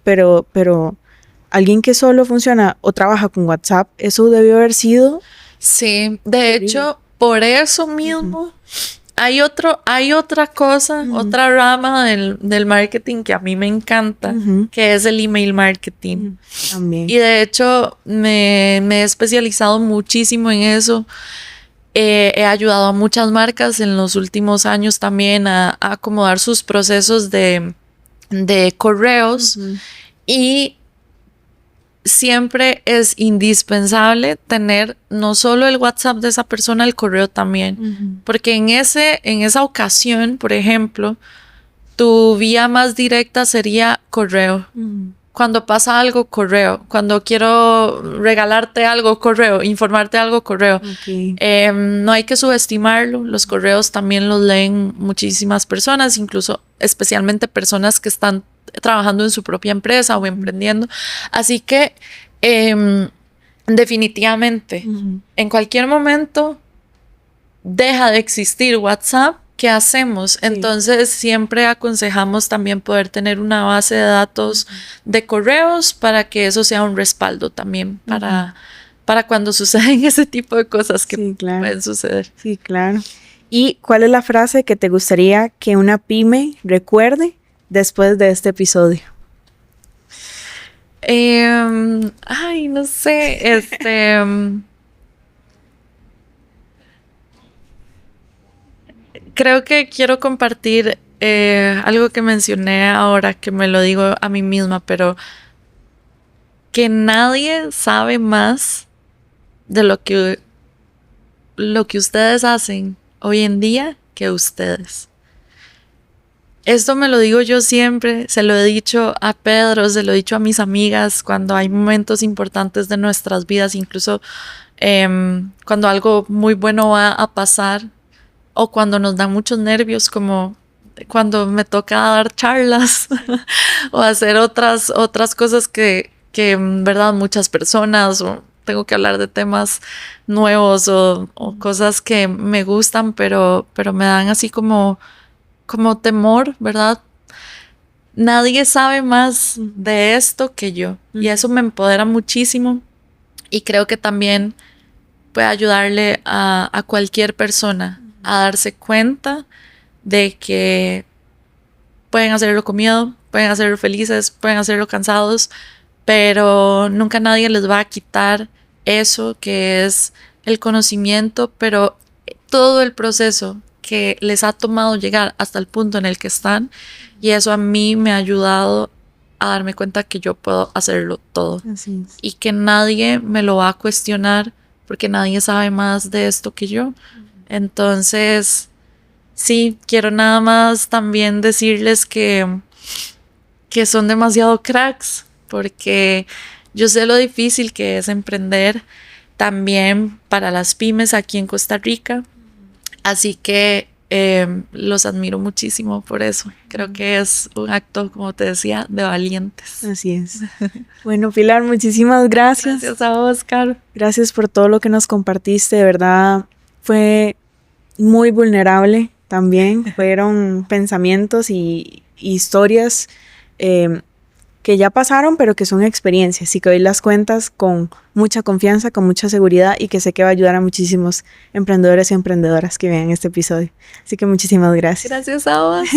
pero alguien que solo funciona o trabaja con WhatsApp, eso debió haber sido... Sí, de hecho, por eso mismo... Hay otra cosa, otra rama del marketing que a mí me encanta, que es el email marketing. También. Y de hecho me he especializado muchísimo en eso. He ayudado a muchas marcas en los últimos años también a acomodar sus procesos de correos. Y siempre es indispensable tener no solo el WhatsApp de esa persona, el correo también. Porque en esa ocasión, por ejemplo, tu vía más directa sería correo. Cuando pasa algo, correo. Cuando quiero regalarte algo, correo. Informarte algo, correo. No hay que subestimarlo. Los correos también los leen muchísimas personas, incluso especialmente personas que están trabajando en su propia empresa o emprendiendo. Así que definitivamente, en cualquier momento deja de existir WhatsApp. ¿Qué hacemos? Sí. Entonces siempre aconsejamos también poder tener una base de datos de correos para que eso sea un respaldo también para cuando suceden ese tipo de cosas que pueden suceder. Sí, claro. ¿Y cuál es la frase que te gustaría que una pyme recuerde después de este episodio? No sé, creo que quiero compartir algo que mencioné ahora, que me lo digo a mí misma, pero que nadie sabe más de lo que ustedes hacen hoy en día que ustedes. Esto me lo digo yo siempre, se lo he dicho a Pedro, se lo he dicho a mis amigas cuando hay momentos importantes de nuestras vidas, incluso cuando algo muy bueno va a pasar o cuando nos dan muchos nervios, como cuando me toca dar charlas o hacer otras cosas que en verdad muchas personas, o tengo que hablar de temas nuevos o cosas que me gustan, pero me dan así como temor, ¿verdad? Nadie sabe más de esto que yo, y eso me empodera muchísimo, y creo que también puede ayudarle a cualquier persona a darse cuenta de que pueden hacerlo con miedo, pueden hacerlo felices, pueden hacerlo cansados, pero nunca nadie les va a quitar eso que es el conocimiento, pero todo el proceso que les ha tomado llegar hasta el punto en el que están, y eso a mí me ha ayudado a darme cuenta que yo puedo hacerlo todo. Así es. Y que nadie me lo va a cuestionar porque nadie sabe más de esto que yo. Entonces, sí, quiero nada más también decirles que son demasiado cracks, porque yo sé lo difícil que es emprender también para las pymes aquí en Costa Rica. Así que los admiro muchísimo por eso. Creo que es un acto, como te decía, de valientes. Así es. Bueno, Pilar, muchísimas gracias. Gracias a vos, Caro. Gracias por todo lo que nos compartiste. De verdad, fue muy vulnerable también. Fueron pensamientos y historias que ya pasaron, pero que son experiencias y que hoy las cuentas con mucha confianza, con mucha seguridad, y que sé que va a ayudar a muchísimos emprendedores y emprendedoras que vean este episodio. Así que muchísimas gracias. Gracias a vos.